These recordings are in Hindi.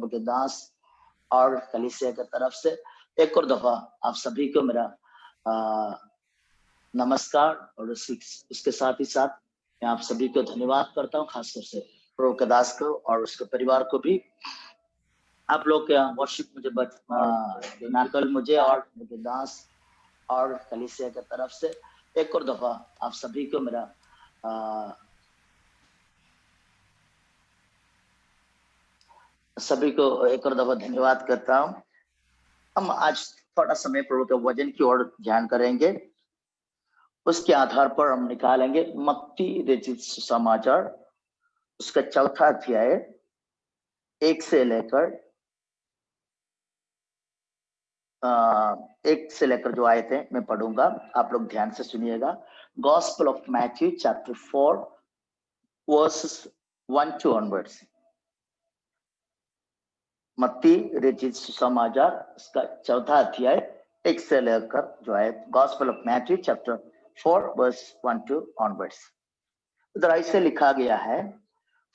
प्रभु के दास और कलीसिया की तरफ से एक और दफा आप सभी को मेरा नमस्कार, और उसके साथ ही साथ मैं आप सभी को धन्यवाद करता हूँ, खासतौर से प्रभु के दास को और उसके परिवार को भी। आप लोग के वर्शिप मुझे नाटल मुझे और प्रभु के दास और कलीसिया की तरफ से एक और दफा आप सभी को मेरा सभी को एक और दफा धन्यवाद करता हूँ। हम आज थोड़ा समय प्रभु के वचन की ओर ध्यान करेंगे। उसके आधार पर हम निकालेंगे मत्ती रचित सुसमाचार, उसका चौथा अध्याय 1 से लेकर जो आए थे मैं पढ़ूंगा, आप लोग ध्यान से सुनिएगा। Gospel of Matthew chapter 4 versus 1 to onwards। मत्ती रचित सुसमाचार उसका चौथा अध्याय 1 से लेकर जो आए, gospel of Matthew chapter 4 verse 1 to onwards। उधर ऐसे लिखा गया है,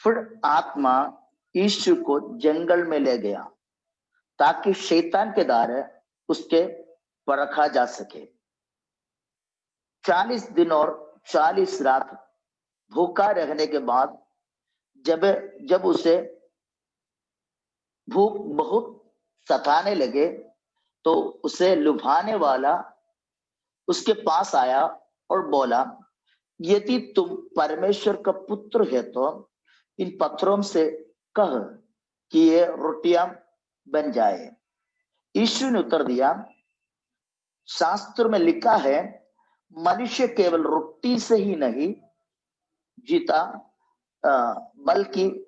फिर आत्मा यीशु को जंगल में ले गया ताकि शैतान के द्वारा उसके परखा जा सके। 40 दिन और 40 रात भूखा रहने के बाद जब उसे भूख बहुत सताने लगे तो उसे लुभाने वाला उसके पास आया और बोला, यदि तुम परमेश्वर का पुत्र है तो इन पत्थरों से कह कि ये रोटियां बन जाए। यीशु ने उत्तर दिया, शास्त्र में लिखा है, मनुष्य केवल रोटी से ही नहीं जीता बल्कि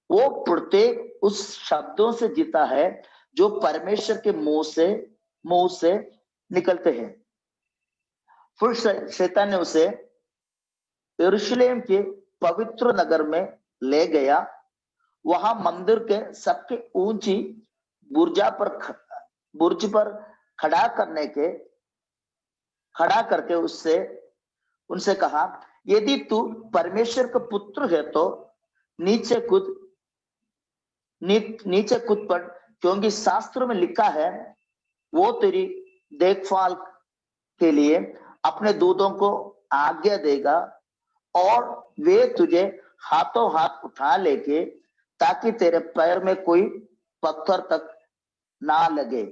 वो प्रत्येक उस शब्दों से जीता है जो परमेश्वर के मुंह से निकलते हैं। फिर शैतान ने उसे यरूशलेम के पवित्र नगर में ले गया। वहां मंदिर के सबके ऊंची बुर्ज पर खड़ा करके उनसे कहा, यदि तू परमेश्वर का पुत्र है तो नीचे कूद पड़, क्योंकि शास्त्र में लिखा है, वो तेरी देखभाल के लिए अपने दूतों को आज्ञा देगा और वे तुझे हाथों हाथ उठा लेके ताकि तेरे पैर में कोई पत्थर तक ना लगे।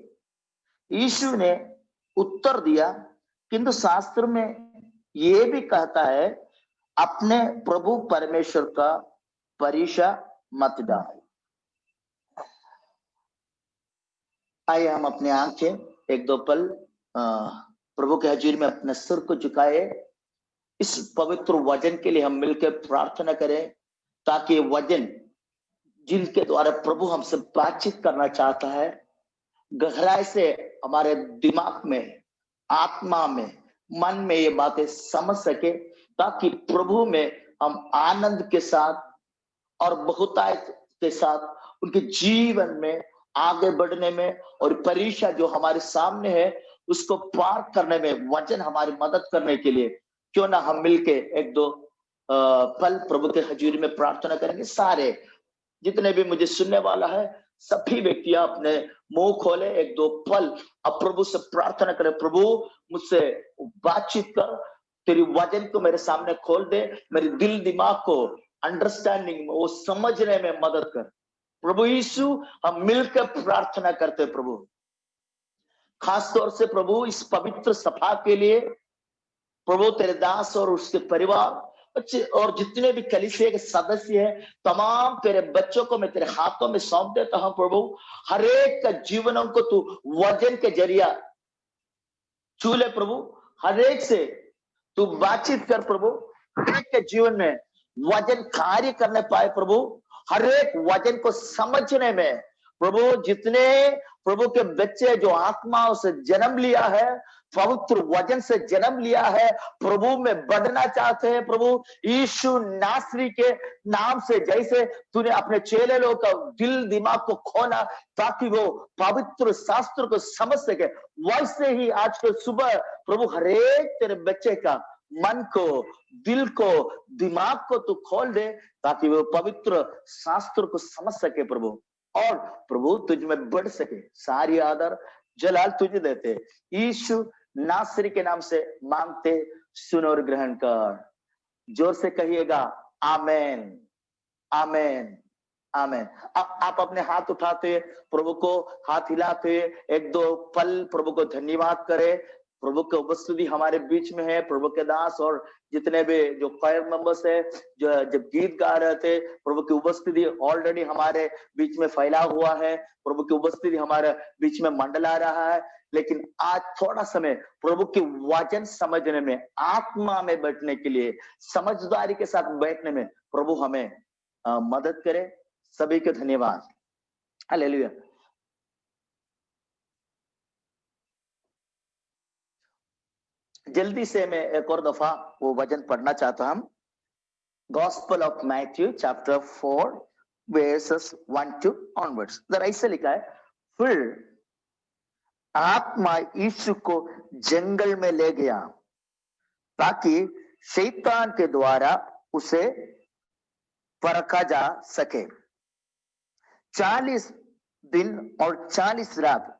यीशु ने उत्तर दिया, किंतु शास्त्र में ये भी कहता है, अपने प्रभु परमेश्वर का परीक्षा मत डाल। आइए हम अपने आंखें एक दो पल प्रभु के हजूर में अपने सिर को झुकाए। इस पवित्र वचन के लिए हम मिलकर प्रार्थना करें, ताकि वचन जिनके द्वारा प्रभु हमसे बातचीत करना चाहता है, गहराई से हमारे दिमाग में, आत्मा में, मन में ये बातें समझ सके, ताकि प्रभु में हम आनंद के साथ और बहुतायत के साथ उनके जीवन में आगे बढ़ने में और परीक्षा जो हमारे सामने है उसको पार करने में वचन हमारी मदद करने के लिए क्यों ना हम मिलके एक दो पल प्रभु के हजूरी में प्रार्थना करेंगे। सारे जितने भी मुझे सुनने वाला है, सभी व्यक्तियां अपने मुंह खोले, एक दो पल अब प्रभु से प्रार्थना करें, प्रभु मुझसे बातचीत कर, तेरी वचन को मेरे सामने खोल दे, मेरे दिल दिमाग को अंडरस्टैंडिंग में, वो समझने में मदद कर। प्रभु यीशु हम मिलकर प्रार्थना करते प्रभु, खास तौर से प्रभु इस पवित्र सभा के लिए, प्रभु तेरे दास और उसके परिवार और जितने भी कलीसिया के सदस्य हैं, तमाम तेरे बच्चों को मैं तेरे हाथों में सौंप देता हूं प्रभु। हर एक का जीवनों को तू वचन के जरिया छू ले प्रभु, हर एक से तू बातचीत कर प्रभु, हर एक के जीवन में वचन कार्य करने पाए प्रभु, हर एक वचन को समझने में प्रभु, जितने प्रभु के बच्चे जो आत्माओं से जन्म लिया है, पवित्र वचन से जन्म लिया है, प्रभु में बढ़ना चाहते हैं प्रभु, यीशु नासरी के नाम से जैसे तूने अपने चेले लोगों का दिल दिमाग को खोला ताकि वो पवित्र शास्त्र को समझ सके, वैसे ही आज के सुबह प्रभु हर एक तेरे बच्चे का मन को, दिल को, दिमाग को तू खोल दे ताकि वो पवित्र शास्त्र को समझ सके प्रभु। और प्रभु तुझ में बढ़ सके। सारी आदर जलाल तुझे देते, यीशु नासरी के नाम से मांगते, सुन और ग्रहण कर। जोर से कहिएगा आमेन, आमेन, आमेन। आप अपने हाथ उठाते हुए प्रभु को हाथ हिलाते हुए एक दो पल प्रभु को धन्यवाद करें। प्रभु की उपस्थिति हमारे बीच में है। प्रभु के दास और जितने भी जो क्वायर मेंबर्स है, जो जब गीत गा रहे थे, प्रभु की उपस्थिति ऑलरेडी हमारे बीच में फैला हुआ है। प्रभु की उपस्थिति हमारे बीच में मंडला रहा है। लेकिन आज थोड़ा समय प्रभु के वचन समझने में, आत्मा में बैठने के लिए, समझदारी के साथ बैठने में प्रभु हमें मदद करे। सभी को धन्यवाद। हालेलुया। जल्दी से मैं एक और दफा वो वचन पढ़ना चाहता हूं। Gospel of Matthew chapter 4 versus 1 to onwards। जरा ऐसे लिखा है, फिर आत्मा यीशु को जंगल में ले गया ताकि शैतान के द्वारा उसे परखा जा सके। 40 दिन और 40 रात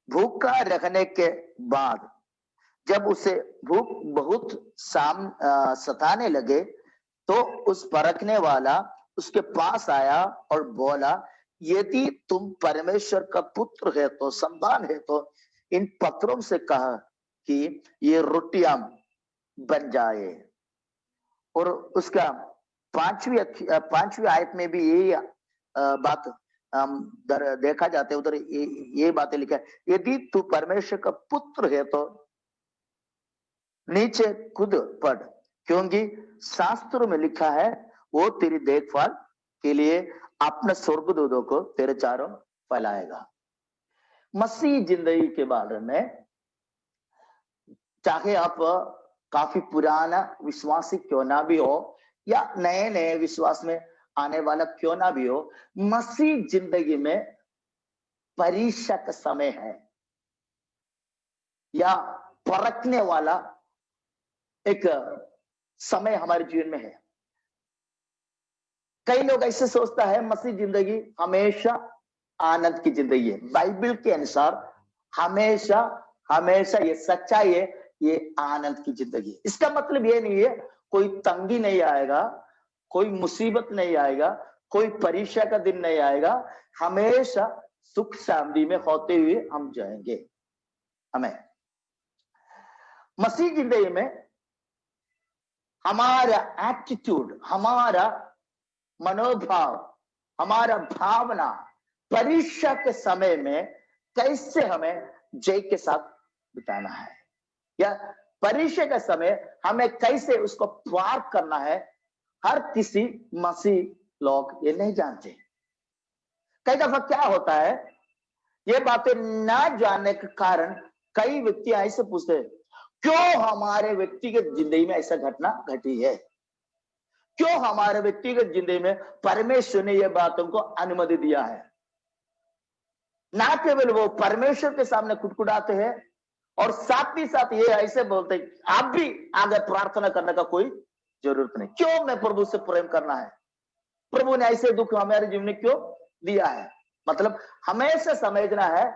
भूखा रहने के बाद जब उसे भूख बहुत सताने लगे तो उस परखने वाला उसके पास आया और बोला, यदि तुम परमेश्वर का पुत्र है तो, संतान है तो इन पत्थरों से कहा कि ये रोटियां बन जाए। और उसका पांचवी आयत में भी ये बात देखा जाता है। उधर ये बातें लिखा है, यदि तू परमेश्वर का पुत्र है तो नीचे कूद पड़, क्योंकि शास्त्रों में लिखा है वो तेरी देखभाल के लिए अपने स्वर्गदूतों को तेरे चारों फैलाएगा। मसीह जिंदगी के बारे में, चाहे आप काफी पुराना विश्वासी क्यों ना भी हो या नए नए विश्वास में आने वाला क्यों ना भी हो, मसीह जिंदगी में परीक्षा का समय है या परखने वाला एक समय हमारे जीवन में है। कई लोग ऐसे सोचता है मसीह जिंदगी हमेशा आनंद की जिंदगी है। बाइबल के अनुसार हमेशा हमेशा ये सच्चाई है, ये आनंद की जिंदगी है। इसका मतलब ये नहीं है कोई तंगी नहीं आएगा, कोई मुसीबत नहीं आएगा, कोई परीक्षा का दिन नहीं आएगा। हमेशा सुख शांति में होते हुए हम जाएंगे। हमें मसीह जिंदगी में हमारा एटीट्यूड, हमारा मनोभाव, हमारा भावना परीक्षा के समय में कैसे हमें जय के साथ बिताना है, या परीक्षा का समय हमें कैसे उसको पार करना है, हर किसी मसीह लोग ये नहीं जानते। कई दफा क्या होता है, ये बातें ना जानने के कारण कई व्यक्ति ऐसे पूछते हैं, क्यों हमारे व्यक्तिगत जिंदगी में ऐसा घटना घटी है, क्यों हमारे व्यक्तिगत जिंदगी में परमेश्वर ने ये बातों को अनुमति दिया है। ना केवल वो परमेश्वर के सामने कुटकुटाते हैं और साथ ही साथ ये ऐसे बोलते हैं, आप भी आगे प्रार्थना करने का कोई जरूरत नहीं, क्यों मैं प्रभु से प्रेम करना है, प्रभु ने ऐसे दुख हमारे जीवन में क्यों दिया है। मतलब हमेशा समझना है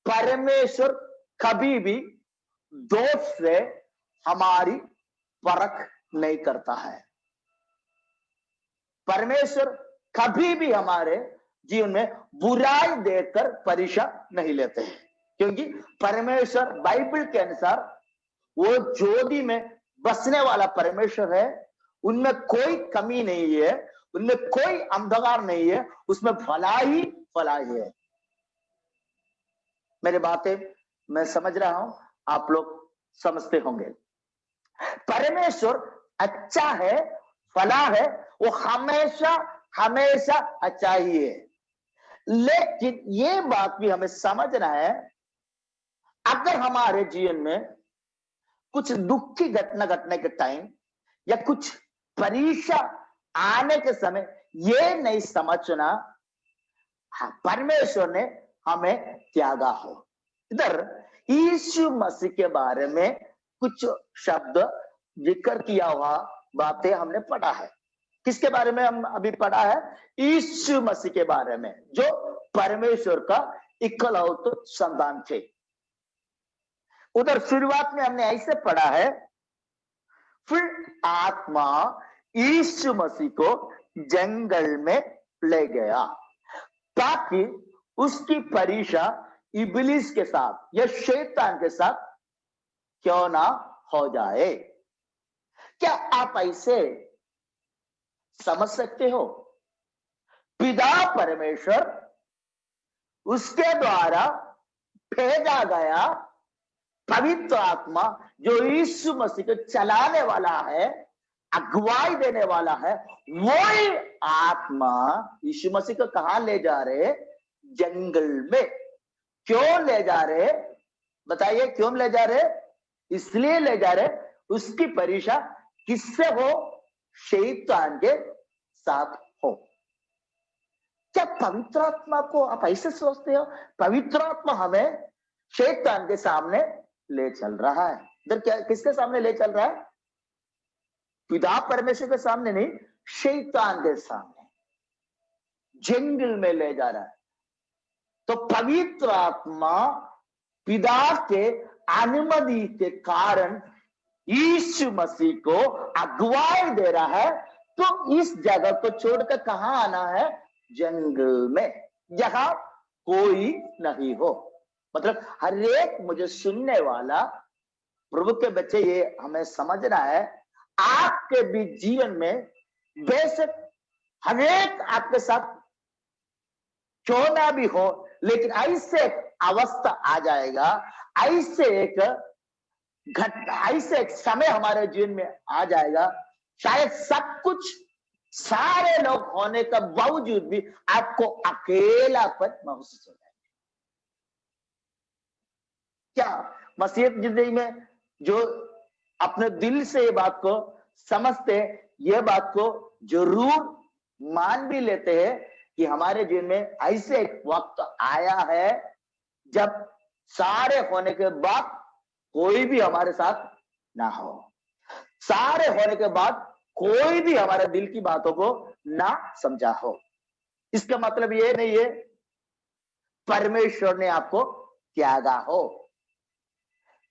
परमेश्वर कभी भी दोष से हमारी परख नहीं करता है। परमेश्वर कभी भी हमारे जीवन में बुराई देखकर परीक्षा नहीं लेते हैं, क्योंकि परमेश्वर बाइबल के अनुसार वो ज्योति में बसने वाला परमेश्वर है। उनमें कोई कमी नहीं है, उनमें कोई अंधकार नहीं है, उसमें भलाई भलाई है। मेरी बातें मैं समझ रहा हूं, आप लोग समझते होंगे। परमेश्वर अच्छा है, भला है, वो हमेशा हमेशा अच्छा ही है। लेकिन ये बात भी हमें समझना है, अगर हमारे जीवन में कुछ दुख की घटना घटने के टाइम या कुछ परीक्षा आने के समय ये नहीं समझना परमेश्वर ने हमें त्यागा हो। इधर यीशु मसीह के बारे में कुछ शब्द जिक्र किया हुआ बातें हमने पढ़ा है। किसके बारे में हम अभी पढ़ा है? यीशु मसीह के बारे में, जो परमेश्वर का इकलौते संतान थे। उधर शुरुआत में हमने ऐसे पढ़ा है, फिर आत्मा यीशु मसीह को जंगल में ले गया ताकि उसकी परीक्षा इब्लीस के साथ या शैतान के साथ क्यों ना हो जाए। क्या आप ऐसे समझ सकते हो? पिता परमेश्वर उसके द्वारा भेजा गया पवित्र आत्मा जो यीशु मसीह को चलाने वाला है, अगुवाई देने वाला है, वही आत्मा यीशु मसीह को कहां ले जा रहे? जंगल में। क्यों ले जा रहे? बताइए, क्यों ले जा रहे? इसलिए ले जा रहे उसकी परीक्षा किससे हो? शैतान के साथ हो। क्या पवित्र आत्मा को आप ऐसे सोचते हो? पवित्र आत्मा हमें शैतान के सामने ले चल रहा है। इधर क्या, किसके सामने ले चल रहा है? पिता परमेश्वर के सामने नहीं, शैतान के सामने जंगल में ले जा रहा है। तो पवित्र आत्मा पिता के अनुमति के कारण यीशु मसीह को अगुवाई दे रहा है। तो इस जगह को छोड़कर कहां आना है? जंगल में, जहां कोई नहीं हो। मतलब हर एक मुझे सुनने वाला प्रभु के बच्चे, ये हमें समझना है, आपके भी जीवन में बेशक हर एक आपके साथ क्यों ना भी हो, लेकिन ऐसे एक अवस्था आ जाएगा, ऐसे एक समय हमारे जीवन में आ जाएगा, शायद सब कुछ सारे लोग होने का बावजूद भी आपको अकेलापन महसूस हो जाएगा। क्या मसीहत जिंदगी में जो अपने दिल से ये बात को समझते, ये बात को जरूर मान भी लेते हैं कि हमारे जीवन में ऐसे एक वक्त आया है जब सारे होने के बाद कोई भी हमारे साथ ना हो, सारे होने के बाद कोई भी हमारे दिल की बातों को ना समझा हो। इसका मतलब ये नहीं है परमेश्वर ने आपको त्यागा हो,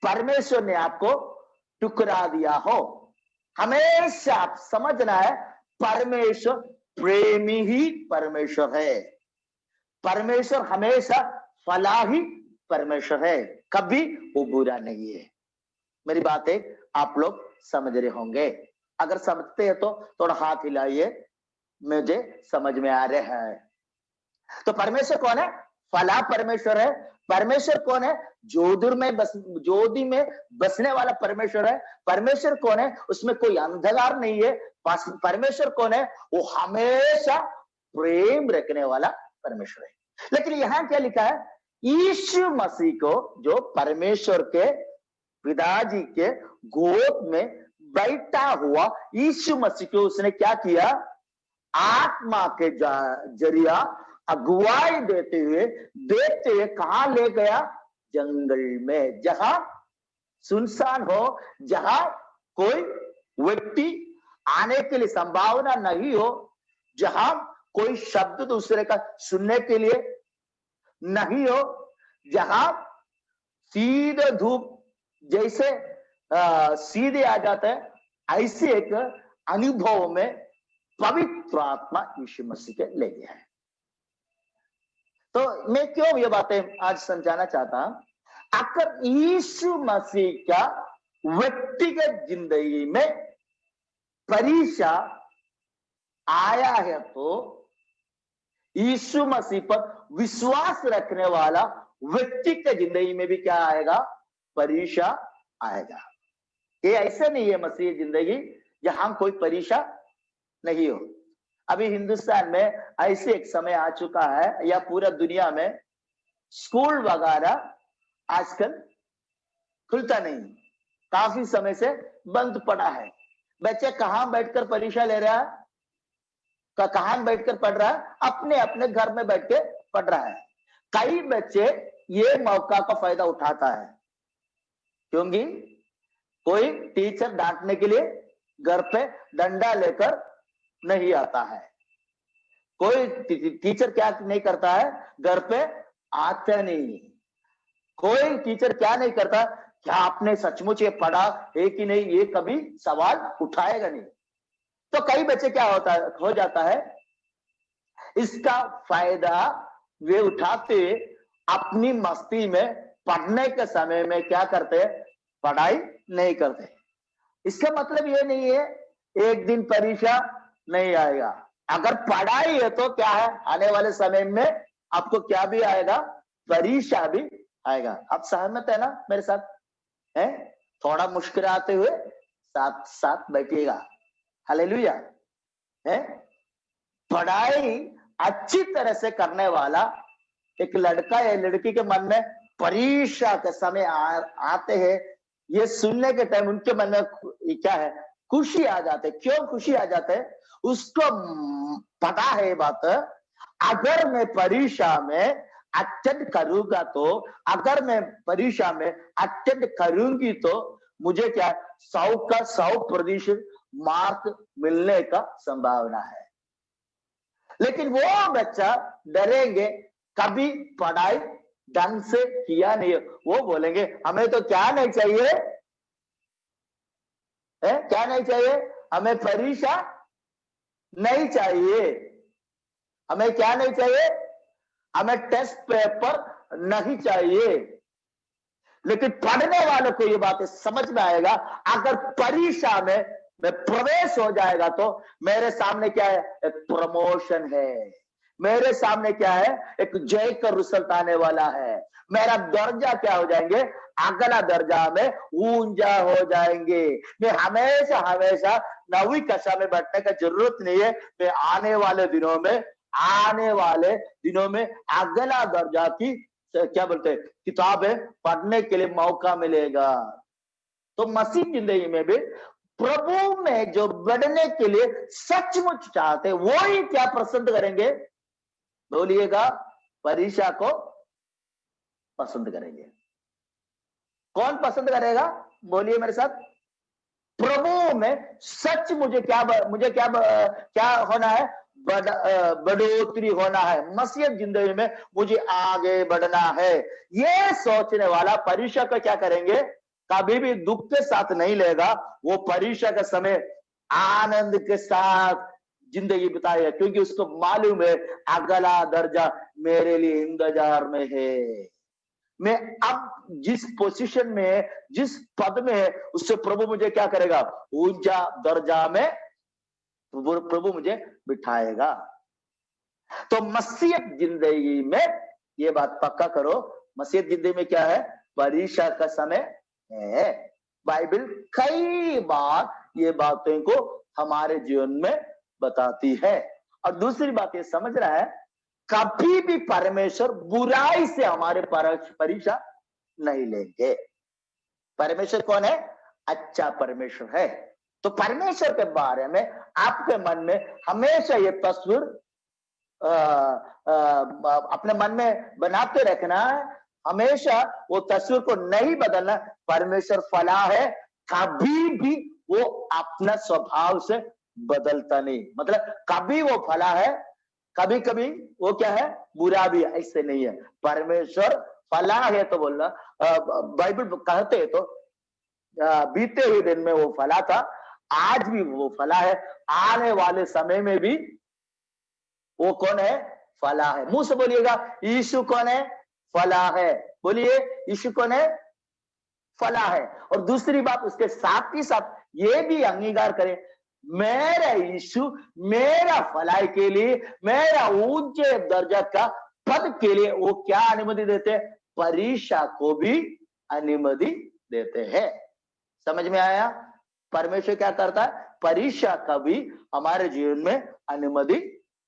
परमेश्वर ने आपको टुकरा दिया हो। हमेशा आप समझना है, परमेश्वर प्रेमी ही परमेश्वर है। परमेश्वर हमेशा फलाही परमेश्वर है, कभी वो बुरा नहीं है। मेरी बातें आप लोग समझ रहे होंगे। अगर समझते हैं तो थोड़ा हाथ हिलाइए, मुझे समझ में आ रहा है। तो परमेश्वर कौन है? फला परमेश्वर है। परमेश्वर कौन है? ज्योति में बसने वाला परमेश्वर है। परमेश्वर कौन है? उसमें कोई अंधकार नहीं है। परमेश्वर कौन है? वो हमेशा प्रेम रखने वाला परमेश्वर है। लेकिन यहां क्या लिखा है? यीशु मसीह को, जो परमेश्वर के पिताजी के गोद में बैठा हुआ यीशु मसीह को उसने क्या किया? आत्मा के जरिया अगुवाई देते हुए कहां ले गया? जंगल में, जहां सुनसान हो, जहां कोई व्यक्ति आने के लिए संभावना नहीं हो, जहां कोई शब्द दूसरे का सुनने के लिए नहीं हो, जहां सीधे धूप जैसे सीधे आ जाते हैं, ऐसे एक अनुभव में पवित्र आत्मा यीशु मसीह के ले गया है। तो मैं क्यों ये बातें आज समझाना चाहता हूं? अगर यीशु मसीह का व्यक्तिगत जिंदगी में परीक्षा आया है, तो यीशु मसीह पर विश्वास रखने वाला व्यक्ति के जिंदगी में भी क्या आएगा? परीक्षा आएगा। ये ऐसे नहीं है मसीह जिंदगी जहां कोई परीक्षा नहीं हो। अभी हिंदुस्तान में ऐसे एक समय आ चुका है, या पूरा दुनिया में स्कूल वगैरह आजकल खुलता नहीं, काफी समय से बंद पड़ा है। बच्चे कहां बैठकर परीक्षा ले रहा है? कहां बैठकर पढ़ रहा है? अपने अपने घर में बैठ के पढ़ रहा है। कई बच्चे ये मौका का फायदा उठाता है, क्योंकि कोई टीचर डांटने के लिए घर पे डंडा लेकर नहीं आता है। कोई टीचर क्या नहीं करता है, घर पे आता नहीं। कोई टीचर क्या नहीं करता, क्या आपने सचमुच ये पढ़ा है कि नहीं, ये कभी सवाल उठाएगा नहीं। तो कई बच्चे क्या होता है, हो जाता है, इसका फायदा वे उठाते अपनी मस्ती में, पढ़ने के समय में क्या करते, पढ़ाई नहीं करते। इसका मतलब ये नहीं है एक दिन परीक्षा नहीं आएगा। अगर पढ़ाई है तो क्या है, आने वाले समय में आपको क्या भी आएगा, परीक्षा भी आएगा। आप सहमत है ना मेरे साथ? है, थोड़ा मुस्कुराते हुए साथ साथ बैठिएगा। हालेलुया। है, पढ़ाई अच्छी तरह से करने वाला एक लड़का या लड़की के मन में परीक्षा के समय आते हैं, ये सुनने के टाइम उनके मन में क्या है, खुशी आ जाते। क्यों खुशी आ जाते? उसको पता है ये बात, अगर मैं परीक्षा में अटेंड करूंगा तो, अगर मैं परीक्षा में अटेंड करूंगी तो मुझे क्या 100 का 100% मार्क मिलने का संभावना है। लेकिन वो बच्चा डरेंगे, कभी पढ़ाई ढंग से किया नहीं, वो बोलेंगे हमें तो क्या नहीं चाहिए है, क्या नहीं चाहिए, हमें परीक्षा नहीं चाहिए, हमें क्या नहीं चाहिए, हमें टेस्ट पेपर नहीं चाहिए। लेकिन पढ़ने वालों को ये बातें समझ में आएगा, अगर परीक्षा में मैं प्रवेश हो जाएगा तो मेरे सामने क्या है, एक प्रमोशन है, मेरे सामने क्या है, एक जय का रिजल्ट आने वाला है। मेरा दर्जा क्या हो जाएंगे, अगला दर्जा में ऊंचा हो जाएंगे। मैं हमेशा हमेशा 9वीं कक्षा में बैठने का जरूरत नहीं है। मैं आने वाले दिनों में अगला दर्जा की क्या बोलते हैं, किताबें पढ़ने के लिए मौका मिलेगा। तो मसीह जिंदगी में भी प्रभु में जो बढ़ने के लिए सचमुच चाहते, वो ही क्या पसंद करेंगे, बोलिएगा, परीक्षा को पसंद करेंगे। कौन पसंद करेगा, बोलिए मेरे साथ? प्रभु में सच मुझे क्या होना है, बढ़ोतरी होना है। मसीह जिंदगी में मुझे आगे बढ़ना है, ये सोचने वाला परीक्षा को क्या करेंगे, कभी भी दुख के साथ नहीं लेगा। वो परीक्षा का समय आनंद के साथ जिंदगी बिताएगा, क्योंकि उसको मालूम है अगला दर्जा मेरे लिए इंतजार में है। मैं अब जिस पोजीशन में है, जिस पद में है, उससे प्रभु मुझे क्या करेगा, ऊंचा दर्जा में प्रभु मुझे बिठाएगा। तो मसीह जिंदगी में ये बात पक्का करो, मसीह जिंदगी में क्या है, परीक्षा का समय है। बाइबल कई बार ये बातों को हमारे जीवन में बताती है। और दूसरी बात ये समझ रहा है, कभी भी परमेश्वर बुराई से हमारे परीक्षा नहीं लेंगे। परमेश्वर कौन है, अच्छा परमेश्वर है। तो परमेश्वर के बारे में आपके मन में हमेशा ये तस्वीर अपने मन में बनाते रखना है, हमेशा वो तस्वीर को नहीं बदलना। परमेश्वर फला है, कभी भी वो अपना स्वभाव से बदलता नहीं। मतलब कभी वो फला है, कभी कभी वो क्या है, बुरा भी, ऐसे नहीं है। परमेश्वर फला है तो बोलना, बाइबल कहते हैं तो बीते हुए दिन में वो फला था, आज भी वो फला है, आने वाले समय में भी वो कौन है, फला है। मुंह से बोलिएगा, यीशु कौन है, फला है। बोलिए, यीशु कौन है, फला है। और दूसरी बात, उसके साथ ही साथ ये भी अंगीकार करें, मेरा यीशु मेरा फलाई के लिए, मेरा ऊंचे दर्जा का पद के लिए वो क्या अनुमति देते हैं, परीक्षा को भी अनुमति देते हैं। समझ में आया? परमेश्वर क्या करता है, परीक्षा का भी हमारे जीवन में अनुमति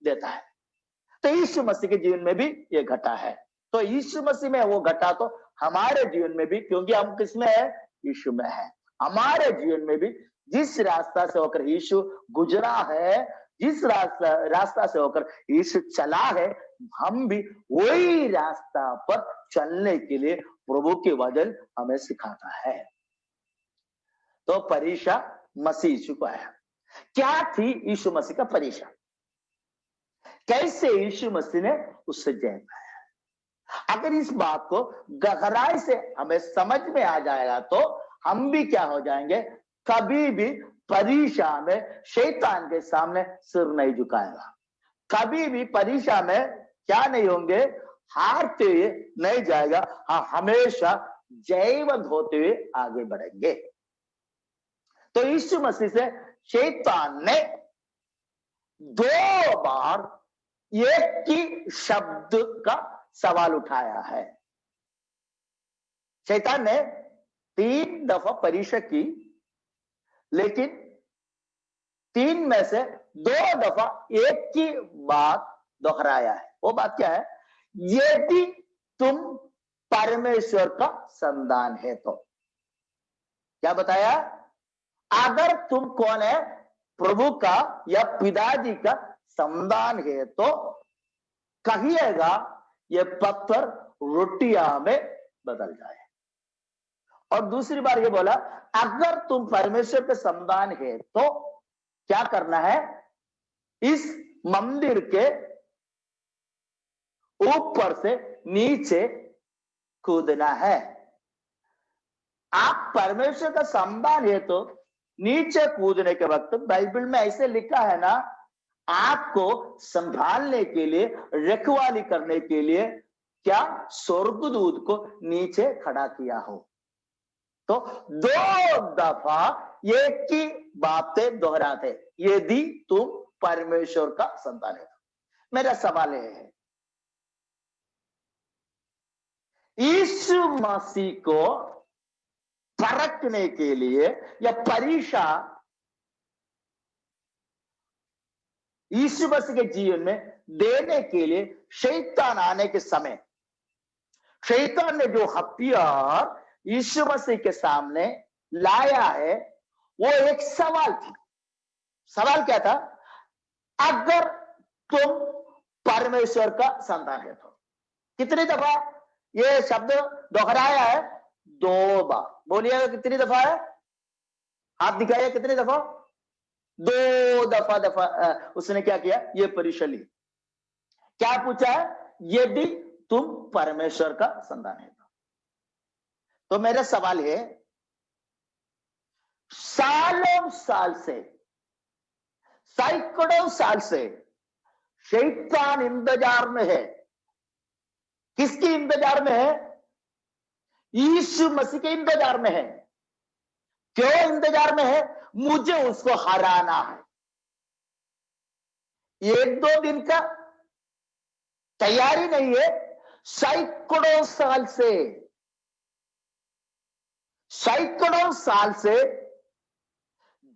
देता है। तो यीशु मसीह के जीवन में भी ये घटा है। तो यीशु मसीह में वो घटा तो हमारे जीवन में भी, क्योंकि हम किसमें है, यीशु में है। हमारे जीवन में भी जिस रास्ता से होकर यीशु गुजरा है, जिस रास्ता से होकर यीशु चला है, हम भी वही रास्ता पर चलने के लिए प्रभु के वचन हमें सिखाता है। तो परीक्षा मसीह यीशु को है। क्या थी यीशु मसीह का परीक्षा, कैसे यीशु मसीह ने उससे जय पाया। अगर इस बात को गहराई से हमें समझ में आ जाएगा तो हम भी क्या हो जाएंगे, कभी भी परीक्षा में शैतान के सामने सिर नहीं झुकाएगा, कभी भी परीक्षा में क्या नहीं होंगे, हारते हुए नहीं जाएगा, हाँ हमेशा जयवंत होते हुए आगे बढ़ेंगे। तो यीशु मसीह से शैतान ने 2 बार एक ही शब्द का सवाल उठाया है। शैतान ने 3 दफा परीक्षा की, लेकिन 3 में से 2 दफा एक ही बात दोहराया है। वो बात क्या है, यदि तुम परमेश्वर का संतान है तो। क्या बताया, अगर तुम कौन है, प्रभु का या पिताजी का संतान है तो कहिएगा ये पत्थर रोटियां में बदल जाए। और दूसरी बार ये बोला, अगर तुम परमेश्वर के संतान है तो क्या करना है, इस मंदिर के ऊपर से नीचे कूदना है। आप परमेश्वर का संतान है तो नीचे कूदने के वक्त बाइबल में ऐसे लिखा है ना, आपको संभालने के लिए, रखवाली करने के लिए क्या स्वर्गदूत को नीचे खड़ा किया हो। तो 2 दफा एक ही बातें दोहराते, यदि तुम परमेश्वर का संतान है। मेरा सवाल है, यीशु मसीह को परखने के लिए या परीक्षा यीशु मसीह के जीवन में देने के लिए शैतान आने के समय, शैतान ने जो हथियार यीशु मसीह के सामने लाया है वो एक सवाल थी। सवाल क्या था, अगर तुम परमेश्वर का संतान है तो। कितनी दफा ये शब्द दोहराया है, 2 बार। बोलिएगा कितनी दफा है, हाथ दिखाइए कितनी दफा, 2 दफा उसने क्या किया, ये परीक्षा ली। क्या पूछा है, यदि तुम परमेश्वर का संतान है तो मेरा सवाल है, सालों साल से, सैकड़ों साल से शैतान इंतजार में है। किसकी इंतजार में है, यीशु मसीह के इंतजार में है। क्यों इंतजार में है, मुझे उसको हराना है। 1-2 दिन का तैयारी नहीं है, सैकड़ों साल से, सैकड़ों साल से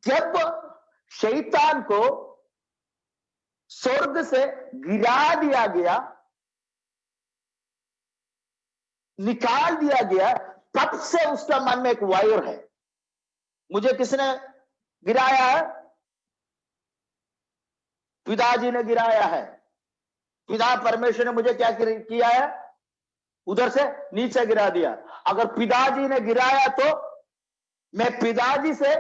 जब शैतान को स्वर्ग से गिरा दिया गया, निकाल दिया गया, तब से उसका मन में एक वायर है, मुझे किसने गिराया है, पिताजी ने गिराया है। पिता परमेश्वर ने मुझे क्या किया है, उधर से नीचे गिरा दिया। अगर पिताजी ने गिराया तो मैं पिताजी से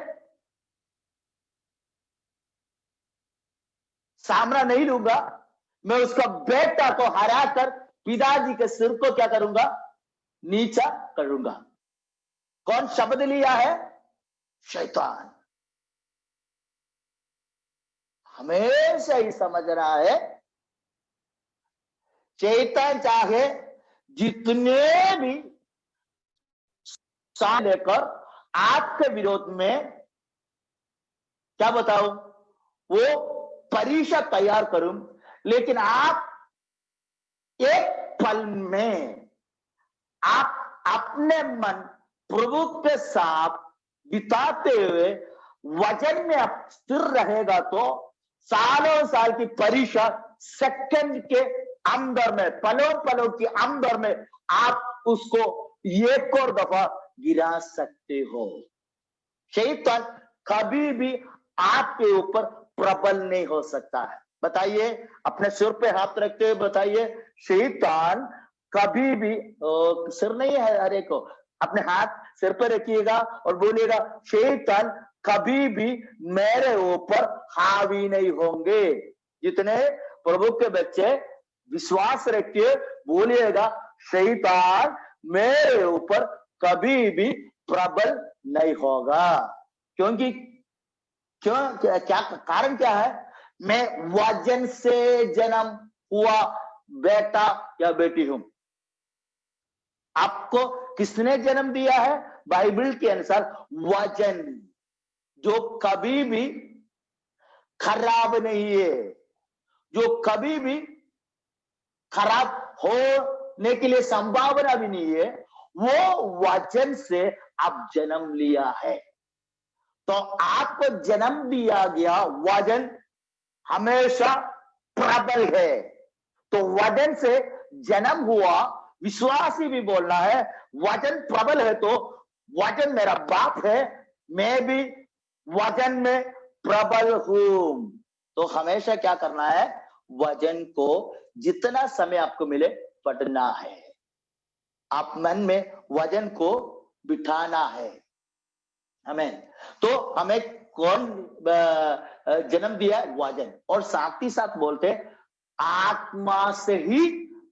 सामना नहीं लूंगा, मैं उसका बेटा को हराकर पिताजी के सिर को क्या करूंगा, नीचा करूंगा। कौन शब्द लिया है, शैतान। हमेशा ही समझ रहा है, शैतान चाहे जितने भी साल लेकर आपके विरोध में क्या बताओ, वो परीक्षा तैयार करूं, लेकिन आप एक पल में आप अपने मन प्रभु के साथ बिताते हुए वचन में आप स्थिर रहेगा तो सालों साल की परीक्षा सेकंड के अंदर में, पलों पलों के अंदर में आप उसको एक और दफा गिरा सकते हो। शैतान कभी भी आपके ऊपर प्रबल नहीं हो सकता है। बताइए, अपने सिर पे हाथ रखते हुए बताइए, शैतान कभी भी, सिर नहीं है हरे को, अपने हाथ सिर पे रखिएगा और बोलिएगा, शैतान कभी भी मेरे ऊपर हावी नहीं होंगे। जितने प्रभु के बच्चे विश्वास रखिए, बोलिएगा शैतान मेरे ऊपर कभी भी प्रबल नहीं होगा। क्योंकि क्या कारण क्या है? मैं वजन से जन्म हुआ बेटा या बेटी हूं। आपको किसने जन्म दिया है? बाइबल के अनुसार वजन, जो कभी भी खराब नहीं है, जो कभी भी खराब होने के लिए संभावना भी नहीं है, वो वचन से आप जन्म लिया है। तो आपको जन्म दिया गया वचन हमेशा प्रबल है। तो वचन से जन्म हुआ विश्वासी भी बोलना है वचन प्रबल है, तो वचन मेरा बाप है, मैं भी वचन में प्रबल हूं। तो हमेशा क्या करना है? वचन को जितना समय आपको मिले पढ़ना है। आप मन में वचन को बिठाना है। हमें तो हमें कौन जन्म दिया? वचन। और साथ ही साथ बोलते आत्मा से ही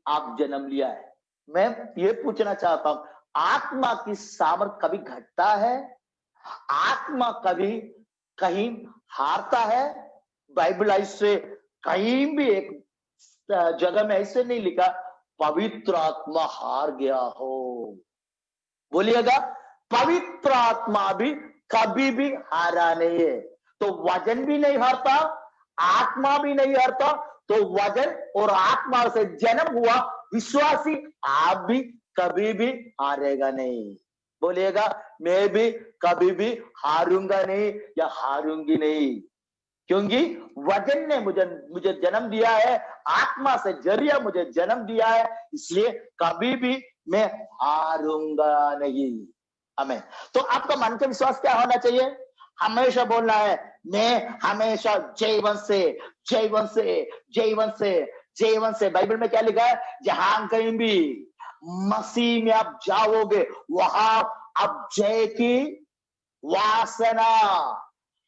आप जन्म लिया है। मैं ये पूछना चाहता हूं, आत्मा की सामर्थ कभी घटता है? आत्मा कभी कहीं हारता है? बाइबल ऐसे कहीं भी एक जगह में ऐसे नहीं लिखा पवित्र आत्मा हार गया हो। बोलिएगा, पवित्र आत्मा भी कभी भी हारा नहीं है। तो वचन भी नहीं हारता, आत्मा भी नहीं हारता। तो वचन और आत्मा से जन्म हुआ विश्वासी आप भी कभी भी हारेगा नहीं। बोलिएगा, मैं भी कभी भी हारूंगा नहीं या हारूंगी नहीं, क्योंकि वचन ने मुझे जन्म दिया है, आत्मा से जरिया मुझे जन्म दिया है, इसलिए कभी भी मैं हारूंगा नहीं। हमें तो आपका मन का विश्वास क्या होना चाहिए? हमेशा बोलना है मैं हमेशा जीवन से जीवन से जीवन से जीवन से। बाइबल में क्या लिखा है? जहां कहीं भी मसीह में आप जाओगे वहां आप जय की वासना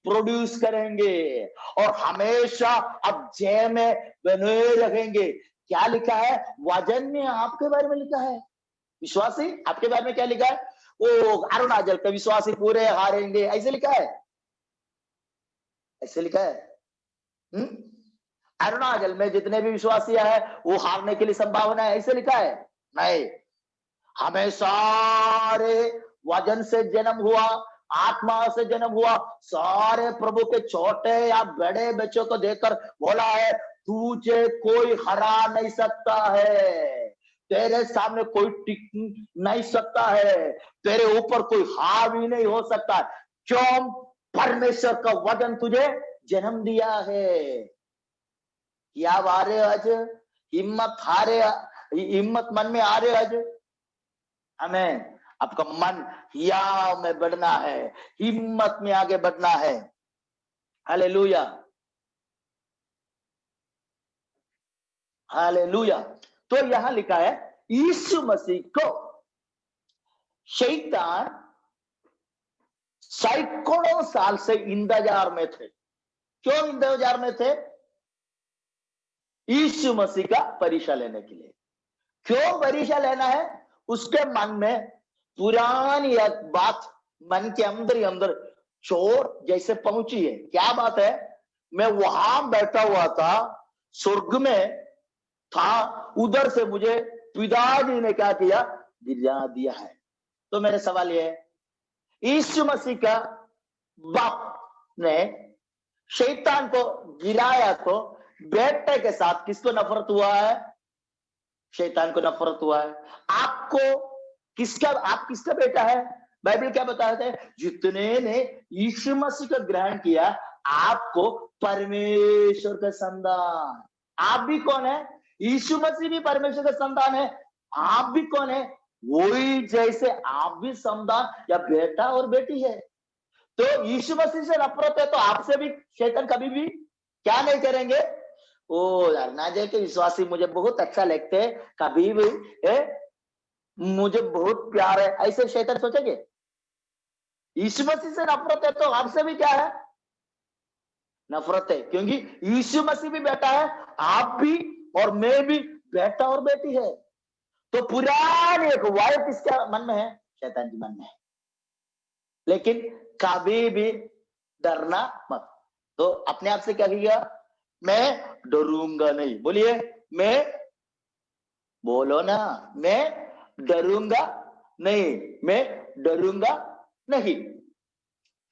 प्रोड्यूस करेंगे और हमेशा अब जय में बने रहेंगे। क्या लिखा है? वचन में आपके बारे में लिखा है। विश्वासी आपके बारे में क्या लिखा है? ओ अरुणाचल के विश्वासी पूरे हारेंगे, ऐसे लिखा है? ऐसे लिखा है? अरुणाचल में जितने भी विश्वासी है वो हारने के लिए संभावना है, ऐसे लिखा है? नहीं, हमें सारे वचन से जन्म हुआ, आत्मा से जन्म हुआ, सारे प्रभु के छोटे या बड़े बच्चों को देखकर बोला है तुझे कोई हरा नहीं सकता है, तेरे सामने कोई टिक नहीं सकता है, तेरे ऊपर कोई हावी नहीं हो सकता। क्यों? परमेश्वर का वचन तुझे जन्म दिया है। क्या आ रहे आज? हिम्मत मन में आ रहे आज? हमें आपका मन या में बढ़ना है, हिम्मत में आगे बढ़ना है। Hallelujah, hallelujah. तो यहां लिखा है यीशु मसीह को शैतान सैकड़ों साल से इंतजार में थे। क्यों इंतजार में थे? यीशु मसीह का परीक्षा लेने के लिए। क्यों परीक्षा लेना है? उसके मन में पुरानी एक बात मन के अंदर ही अंदर चोर जैसे पहुंची है। क्या बात है? मैं वहां बैठा हुआ था, स्वर्ग में था, उधर से मुझे पिताजी ने क्या किया? गिरा दिया है। तो मेरे सवाल ये है, यीशु मसीह का बाप ने शैतान को गिराया तो बेटे के साथ किसको नफरत हुआ है? शैतान को नफरत हुआ है। आप किसका बेटा है? बाइबल क्या बताते हैं? जितने ने यीशु मसीह को ग्रहण किया आपको परमेश्वर का संतान। आप भी कौन है? यीशु मसीह भी परमेश्वर का संतान है। आप भी कौन है? वही जैसे आप भी संतान या बेटा और बेटी है। तो यीशु मसीह से नफरत है तो आपसे भी शैतान कभी भी क्या नहीं करेंगे? ओ यार नाजे के विश्वासी मुझे बहुत अच्छा लगते हैं, कभी भी मुझे बहुत प्यार है, ऐसे शैतान सोचेंगे? यीशु मसीह से नफरत है तो आपसे भी क्या है, नफरत है, क्योंकि यीशु मसीह भी बेटा है, आप भी और मैं भी बेटा और बेटी है। तो पुरानी एक वायु किसके मन में है, शैतान के मन में है। लेकिन कभी भी डरना मत। तो अपने आप से क्या किया, मैं डरूंगा नहीं। बोलिए, मैं, बोलो ना, मैं डरूंगा नहीं, मैं डरूंगा नहीं।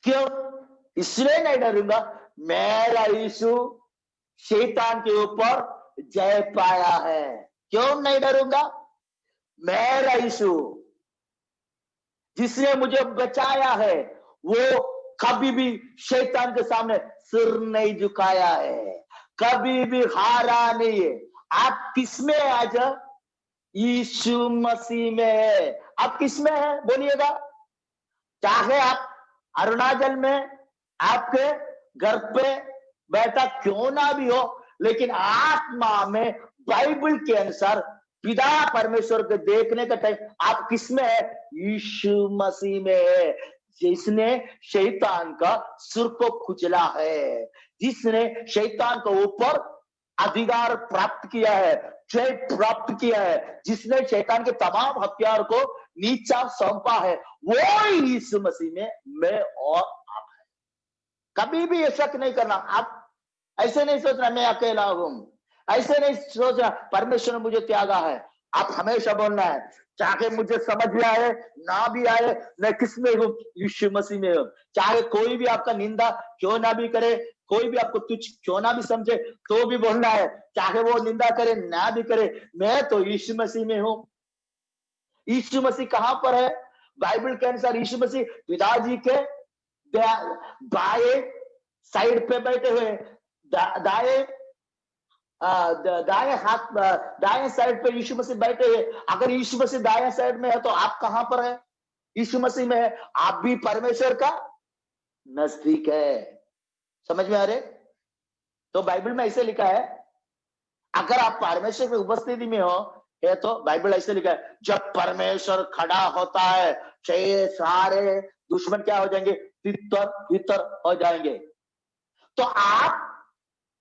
क्यों, इसलिए नहीं डरूंगा, मेरा यीशु शैतान के ऊपर जय पाया है। क्यों नहीं डरूंगा, मेरा यीशु जिसने मुझे बचाया है वो कभी भी शैतान के सामने सिर नहीं झुकाया है, कभी भी हारा नहीं है। आप किसमें है आज, यीशु मसीह में है। आप किसमें है बोलिएगा, चाहे आप अरुणाचल में आपके घर पे बैठा क्यों ना भी हो, लेकिन आत्मा में बाइबल के अनुसार पिता परमेश्वर को देखने का टाइम आप किसमें है, यीशु मसीह में है, जिसने शैतान का सिर को कुचला है, जिसने शैतान के ऊपर अधिकार प्राप्त किया है, जय प्राप्त किया है, जिसने शैतान के तमाम हथियार को नीचा सौंपा है, वो यीशु मसीह में मैं और आप है। कभी भी ये शक नहीं करना। आप ऐसे नहीं सोचना मैं अकेला हूं, ऐसे नहीं सोचना परमेश्वर ने मुझे त्यागा है। आप हमेशा बोलना है, चाहे मुझे समझ में आए ना भी आए, मैं किस में हूं, यीशु मसीह में हूं। चाहे कोई भी आपका निंदा क्यों ना भी करे, कोई भी आपको तुच्छ क्यों ना भी समझे, तो भी बोलना है, चाहे वो निंदा करे ना भी करे, मैं तो यीशु मसीह में हूं। यीशु मसीह कहां पर है, बाइबल के अनुसार यीशु मसीह पिताजी के बाएं साइड पे बैठे हुए, दाएं दाएं हाथ, दाएं साइड पे यीशु मसीह बैठे हुए। अगर यीशु मसीह दाएं साइड में है तो आप कहां पर है, यीशु मसीह में है। आप भी परमेश्वर का नजदीक है। समझ में आ रहे, तो बाइबल में ऐसे लिखा है, अगर आप परमेश्वर की उपस्थिति में हो है तो बाइबल ऐसे लिखा है, जब परमेश्वर खड़ा होता है सारे दुश्मन क्या हो जाएंगे, तितर तितर हो जाएंगे। तो आप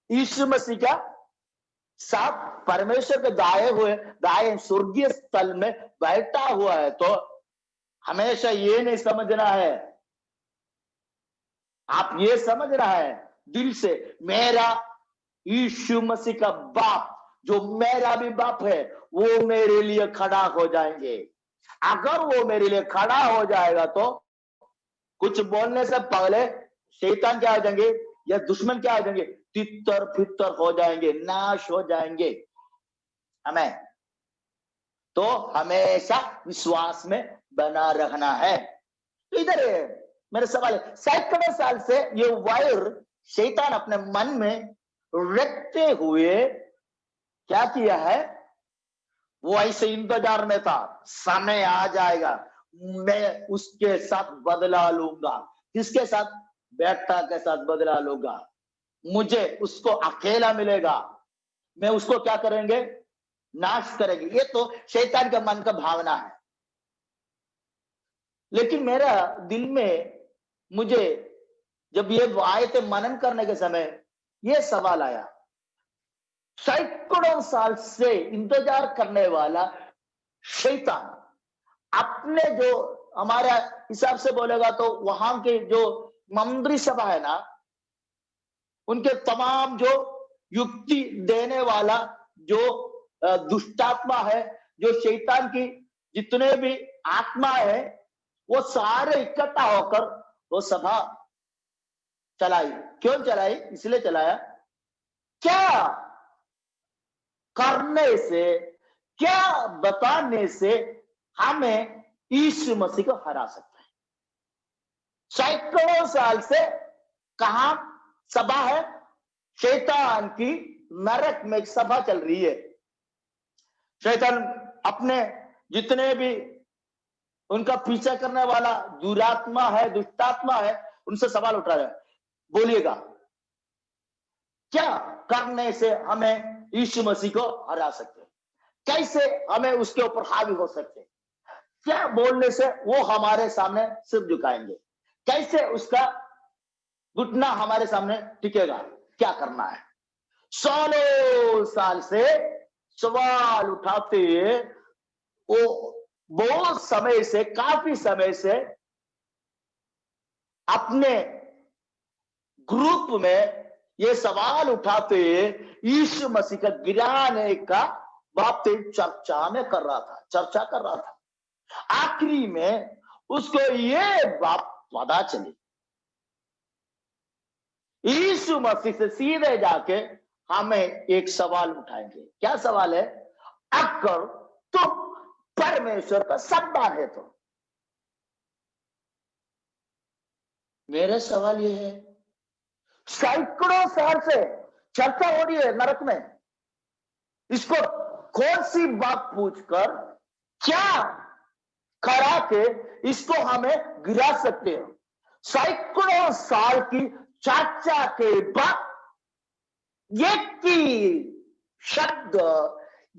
यीशु मसीह का साथ परमेश्वर के दाएं स्वर्गीय स्थल में बैठा हुआ है। तो हमेशा ये नहीं समझना है, आप ये समझ रहा है दिल से, मेरा यीशु मसीह का बाप जो मेरा भी बाप है वो मेरे लिए खड़ा हो जाएंगे। अगर वो मेरे लिए खड़ा हो जाएगा तो कुछ बोलने से पहले शैतान क्या हो जाएंगे या दुश्मन क्या हो जाएंगे, तितर फितर हो जाएंगे, नाश हो जाएंगे। हमें तो हमेशा विश्वास में बना रहना है। तो इधर मेरा सवाल है, सैकड़ों साल से ये वायर शैतान अपने मन में रखते हुए क्या किया है, वो ऐसे इंतजार में था, समय आ जाएगा मैं उसके साथ बदला लूंगा। किसके साथ, बेटा के साथ बदला लूंगा, मुझे उसको अकेला मिलेगा, मैं उसको क्या करेंगे, नाश करेंगे। ये तो शैतान का मन का भावना है। लेकिन मेरा दिल में, मुझे जब ये आयतें मनन करने के समय ये सवाल आया, सैकड़ों साल से इंतजार करने वाला शैतान अपने, जो हमारा हिसाब से बोलेगा तो वहां के जो मंदिर सभा है ना, उनके तमाम जो युक्ति देने वाला जो दुष्टात्मा है, जो शैतान की जितने भी आत्मा है, वो सारे इकट्ठा होकर वो सभा चलाई। क्यों चलाई, इसलिए चलाया, क्या करने से, क्या बताने से हमें यीशु मसीह को हरा सकता है। सैकड़ों साल से कहां सभा है, शैतान की नरक में एक सभा चल रही है। शैतान अपने जितने भी उनका पीछा करने वाला दुरात्मा है, दुष्टात्मा है, उनसे सवाल उठा रहा है, बोलिएगा क्या करने से हमें यीशु मसीह को हरा सकते हैं, कैसे हमें उसके ऊपर हावी हो सकते हैं, क्या बोलने से वो हमारे सामने सिर झुकाएंगे, कैसे उसका घुटना हमारे सामने टिकेगा, क्या करना है। सालों साल से सवाल उठाते वो बहुत समय से, काफी समय से अपने ग्रुप में ये सवाल उठाते यीशु मसीह का गिराने का बातें चर्चा कर रहा था। आखिरी में उसको ये बात पता चली, यीशु मसीह से सीधे जाके हमें एक सवाल उठाएंगे। क्या सवाल है? अगर तुम परमेश्वर का संतान है तो। मेरा सवाल ये है, सैकड़ों साल से चर्चा हो रही है नरक में, इसको कौन सी बात पूछकर क्या करा के इसको हमें गिरा सकते हो? सैकड़ों साल की चर्चा के बाद एक ही शब्द,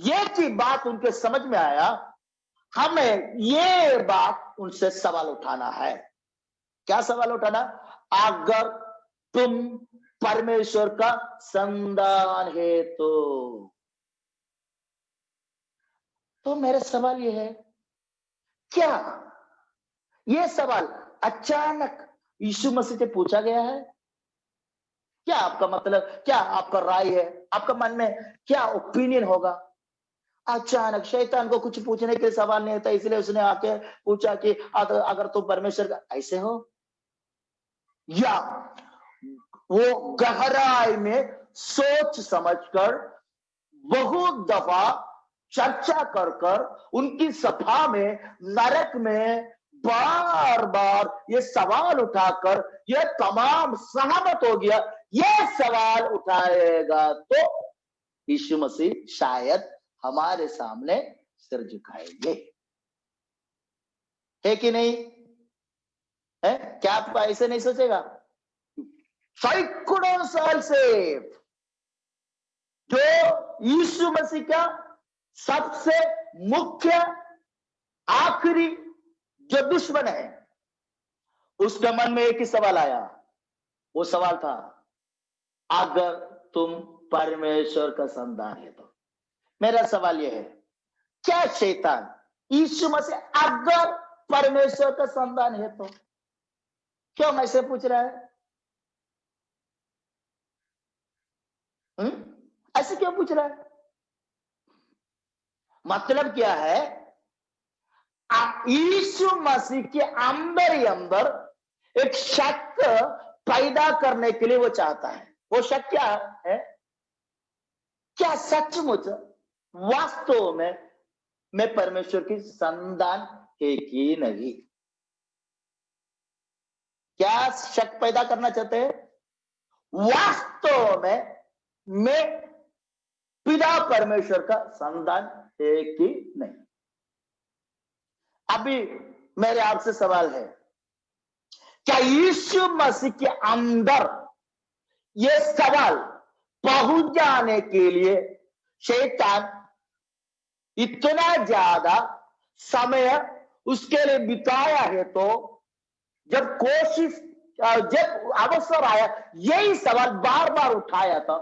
एक ही बात उनके समझ में आया, हमें ये बात उनसे सवाल उठाना है। क्या सवाल उठाना? अगर तुम परमेश्वर का संतान है तो मेरा सवाल ये है, क्या ये सवाल अचानक यीशु मसीह से पूछा गया है? क्या आपका मतलब, क्या आपका राय है? आपका मन में क्या ओपिनियन होगा? अचानक शैतान को कुछ पूछने के सवाल नहीं होता, इसलिए उसने आके पूछा कि अगर तुम परमेश्वर का ऐसे हो, या वो गहराई में सोच समझकर बहुत दफा चर्चा कर उनकी सभा में, नरक में बार बार ये सवाल उठाकर ये तमाम सहमत हो गया, ये सवाल उठाएगा तो यीशु मसीह शायद हमारे सामने सिर झुकाएंगे। है कि नहीं? है क्या? आप ऐसे नहीं सोचेगा? सैकड़ों साल से जो यीशु मसीह का सबसे मुख्य आखिरी जो दुश्मन है, उसके मन में एक ही सवाल आया। वो सवाल था, अगर तुम परमेश्वर का संतान है तो। मेरा सवाल यह है, क्या शैतान यीशु मसीह अगर परमेश्वर का संतान है तो, क्यों ऐसे पूछ रहा है? ऐसे क्यों पूछ रहा है? मतलब क्या है? यीशु मसीह के अंदर ही अंदर एक शक पैदा करने के लिए वो चाहता है। वो शक क्या है? क्या सचमुच वास्तव में मैं परमेश्वर की संतान है कि नहीं? क्या शक पैदा करना चाहते हैं? वास्तव में मैं पिता परमेश्वर का संतान है कि नहीं? अभी मेरे आपसे सवाल है, क्या यीशु मसीह के अंदर ये सवाल पहुंच जाने के लिए शैतान इतना ज्यादा समय उसके लिए बिताया है? तो जब कोशिश, जब अवसर आया, यही सवाल बार बार उठाया था।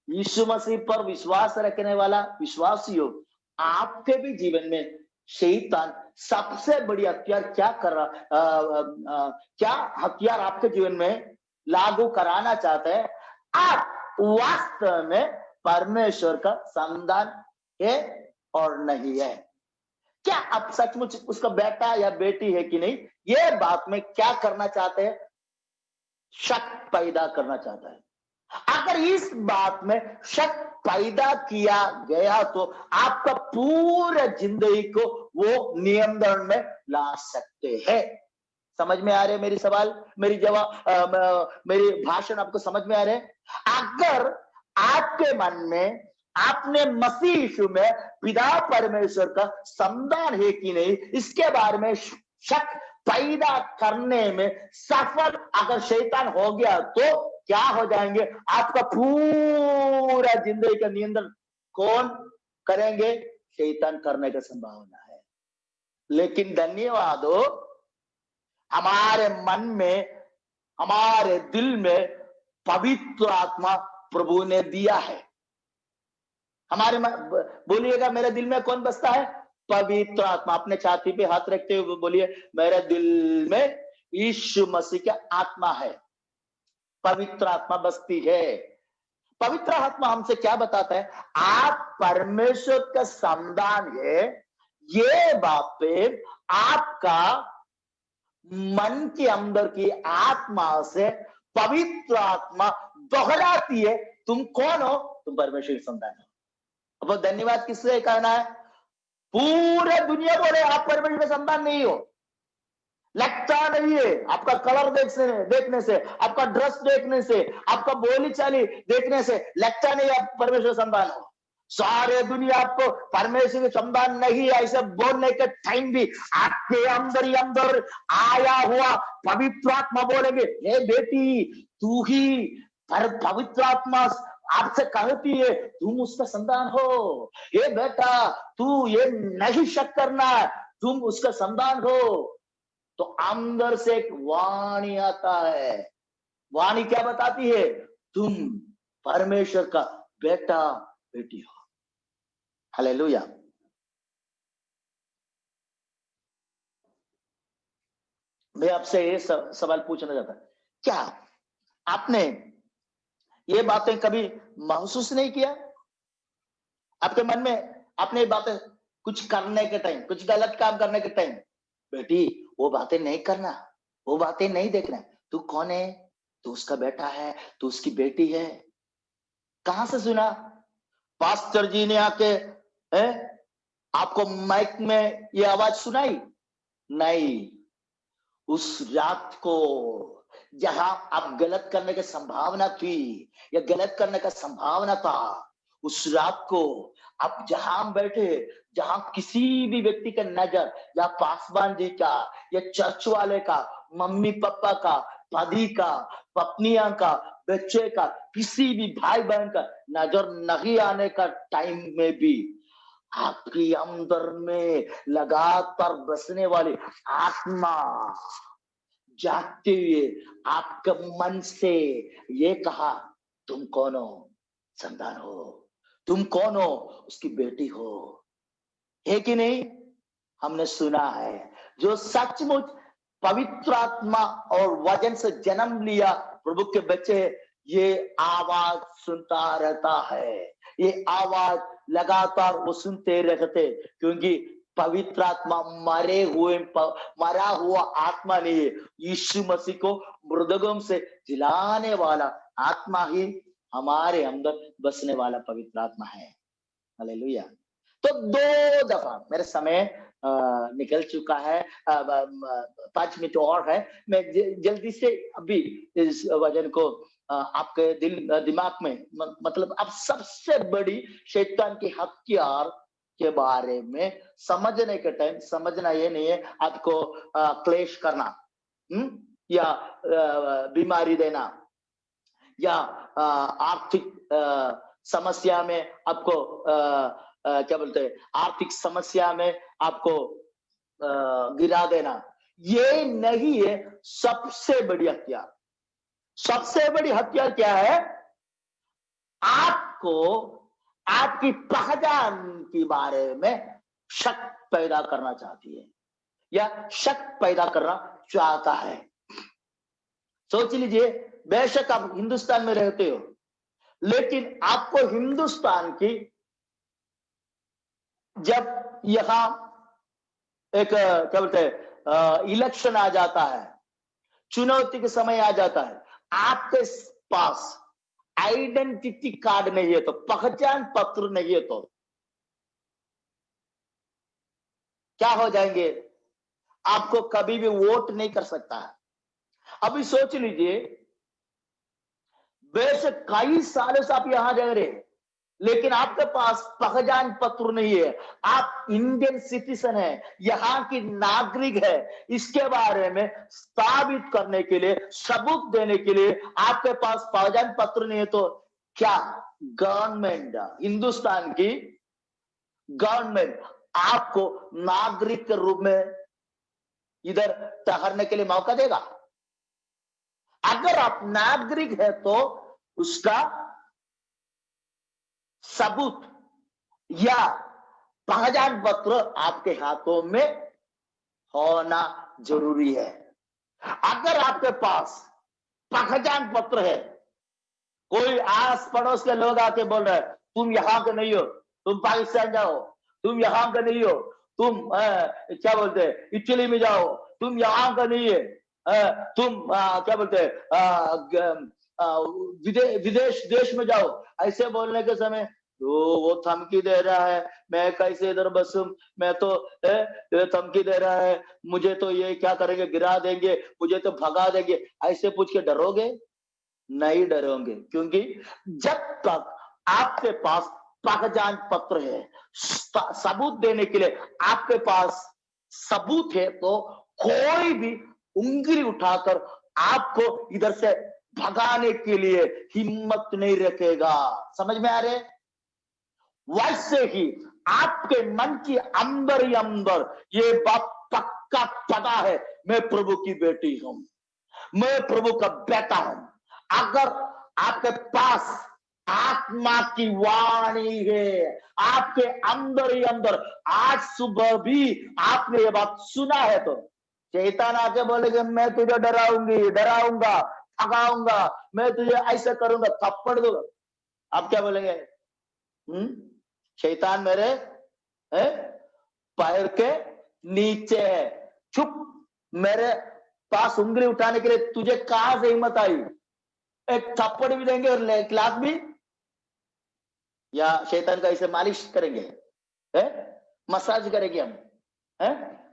यीशु मसीह पर विश्वास रखने वाला विश्वासियों, आपके भी जीवन में शैतान सबसे बड़ी हथियार क्या कर रहा, क्या हथियार आपके जीवन में लागू कराना चाहते हैं? आप वास्तव में परमेश्वर का संतान है और नहीं है? क्या आप सचमुच उसका बेटा या बेटी है कि नहीं, ये बात में क्या करना चाहते हैं? शक पैदा करना चाहता है। अगर इस बात में शक पैदा किया गया तो आपका पूरा जिंदगी को वो नियंत्रण में ला सकते हैं। समझ में आ रहे मेरी सवाल, मेरी जवाब, मेरी भाषण आपको समझ में आ रहे? अगर आपके मन में आपने मसीह यीशु में पिता परमेश्वर का संतान है कि नहीं, इसके बारे में शक पैदा करने में सफल अगर शैतान हो गया तो क्या हो जाएंगे? आपका पूरा जिंदगी का नियंत्रण कौन करेंगे? शैतान करने का संभावना है। लेकिन धन्यवाद हो, हमारे मन में, हमारे दिल में पवित्र आत्मा प्रभु ने दिया है। हमारे बोलिएगा, मेरे दिल में कौन बसता है? पवित्र आत्मा। अपने छाती पे हाथ रखते हुए बोलिए, मेरे दिल में यीशु मसीह का आत्मा है, पवित्र आत्मा बसती है। पवित्र आत्मा हमसे क्या बताता है? आप परमेश्वर का संतान है। ये बातें आपका मन के अंदर की आत्मा से पवित्र आत्मा दोहराती है, तुम कौन हो? तुम परमेश्वर की संतान हो। अब धन्यवाद किससे कहना है? पूरे दुनिया बोले आप परमेश्वर के संतान नहीं हो। लगता नहीं है, आपका कलर देखने से, आपका ड्रेस देखने से, आपका बोली चाली देखने से लगता नहीं आप परमेश्वर संतान हो। सारे दुनिया आपको परमेश्वर के संतान नहीं है ऐसे बोलने के टाइम भी आपके अंदर ही अंदर आया हुआ पवित्र आत्मा बोलेंगे, हे बेटी तू ही पवित्र आत्मा आपसे कहती है तुम उसका संतान हो। ये बेटा तू ये नहीं शक करना, तुम उसका संतान हो। तो अंदर से एक वाणी आता है। वाणी क्या बताती है? तुम परमेश्वर का बेटा बेटी हो। हालेलुया। मैं आपसे ये सवाल पूछना चाहता, क्या आपने ये बातें कभी महसूस नहीं किया? आपके मन में आपने ये बातें कुछ करने के टाइम, कुछ गलत काम करने के टाइम, बेटी वो बातें नहीं करना, वो बातें नहीं देखना, तू कौन है? तू उसका बेटा है, तू उसकी बेटी है। कहां से सुना? पास्टर जी ने आके आपको माइक में ये आवाज सुनाई? नहीं। उस रात को जहां आप गलत करने की संभावना थी या गलत करने का संभावना था, उस रात को आप जहां बैठे, जहां किसी भी व्यक्ति का नजर या पासवान जी का या चर्च वाले का, मम्मी पापा का, पति का, पत्नियां का, बच्चे का, किसी भी भाई बहन का नजर नहीं आने का टाइम में भी आपके अंदर में लगातार बसने वाली आत्मा जागते हुए आपके मन से ये कहा, तुम कौन हो? संतान हो। तुम कौन हो? उसकी बेटी हो। है कि नहीं? हमने सुना है, जो सचमुच पवित्र आत्मा और वचन से जन्म लिया प्रभु के बच्चे, ये आवाज सुनता रहता है। ये आवाज लगातार वो सुनते रहते, क्योंकि पवित्र आत्मा मरा हुआ आत्मा नहीं है। यीशु मसीह को मृतकों से जिलाने वाला आत्मा ही हमारे अंदर बसने वाला पवित्र आत्मा है। हालेलुया। तो 2 दफा मेरे समय निकल चुका है, 5 मिनट और है। मैं जल्दी से अभी इस वचन को आपके दिमाग में मतलब अब सबसे बड़ी शैतान की हथियार के बारे में समझने के टाइम, समझना ये नहीं है आपको क्लेश करना या बीमारी देना या आर्थिक समस्या में आपको क्या बोलते हैं, आर्थिक समस्या में आपको गिरा देना, ये नहीं है सबसे बड़ी हथियार। सबसे बड़ी हथियार क्या है? आपको आपकी पहचान के बारे में शक पैदा करना चाहती है या शक पैदा करना चाहता है। सोच लीजिए, बेशक आप हिंदुस्तान में रहते हो, लेकिन आपको हिंदुस्तान की जब यहां एक क्या बोलते हैं इलेक्शन आ जाता है, चुनौती के समय आ जाता है, आपके पास आइडेंटिटी कार्ड नहीं है, तो पहचान पत्र नहीं है, तो क्या हो जाएंगे? आपको कभी भी वोट नहीं कर सकता है। अभी सोच लीजिए, बेशक कई सालों से आप यहां रह रहे, लेकिन आपके पास पहचान पत्र नहीं है, आप इंडियन सिटीजन है, यहाँ की नागरिक है, इसके बारे में साबित करने के लिए, सबूत देने के लिए आपके पास पहचान पत्र नहीं है, तो क्या गवर्नमेंट, हिंदुस्तान की गवर्नमेंट आपको नागरिक के रूप में इधर ठहरने के लिए मौका देगा? अगर आप नागरिक है तो उसका सबूत या पहचान पत्र आपके हाथों में होना जरूरी है। अगर आपके पास पहचान पत्र है, कोई आस पड़ोस के लोग आके बोल रहे हैं तुम यहां के नहीं हो, तुम पाकिस्तान जाओ, तुम यहां का नहीं हो, तुम क्या बोलते हैं इटली में जाओ, तुम यहां का नहीं है, तुम क्या बोलते हैं विदेश देश में जाओ, ऐसे बोलने के समय तो वो धमकी दे रहा है, मैं कैसे इधर बसूं, मैं तो धमकी दे रहा है, मुझे तो ये क्या करेंगे, गिरा देंगे, मुझे तो भगा देंगे, ऐसे पूछ के डरोगे? नहीं डरोगे, क्योंकि जब तक आपके पास पहचान पत्र है, सबूत देने के लिए आपके पास सबूत है, तो कोई भी उंगली उठाकर आपको इधर से भगाने के लिए हिम्मत नहीं रखेगा। समझ में आ रहे? वैसे ही आपके मन की अंदर ही अंदर ये बात पक्का पता है, मैं प्रभु की बेटी हूं, मैं प्रभु का बेटा हूं। अगर आपके पास आत्मा की वाणी है, आपके अंदर ही अंदर आज सुबह भी आपने ये बात सुना है, तो शैतान आके बोलेगा मैं तुझे डराऊंगी, डराऊंगा, भगाऊंगा, मैं तुझे ऐसा करूंगा, थप्पड़ दूंगा, आप क्या बोलेंगे? शैतान मेरे पैर के नीचे है, चुप, मेरे पास उंगली उठाने के लिए तुझे कहां से हिम्मत आई? एक थप्पड़ भी देंगे और क्लास भी, या शैतान का ऐसे मालिश करेंगे, मसाज करेंगे हम,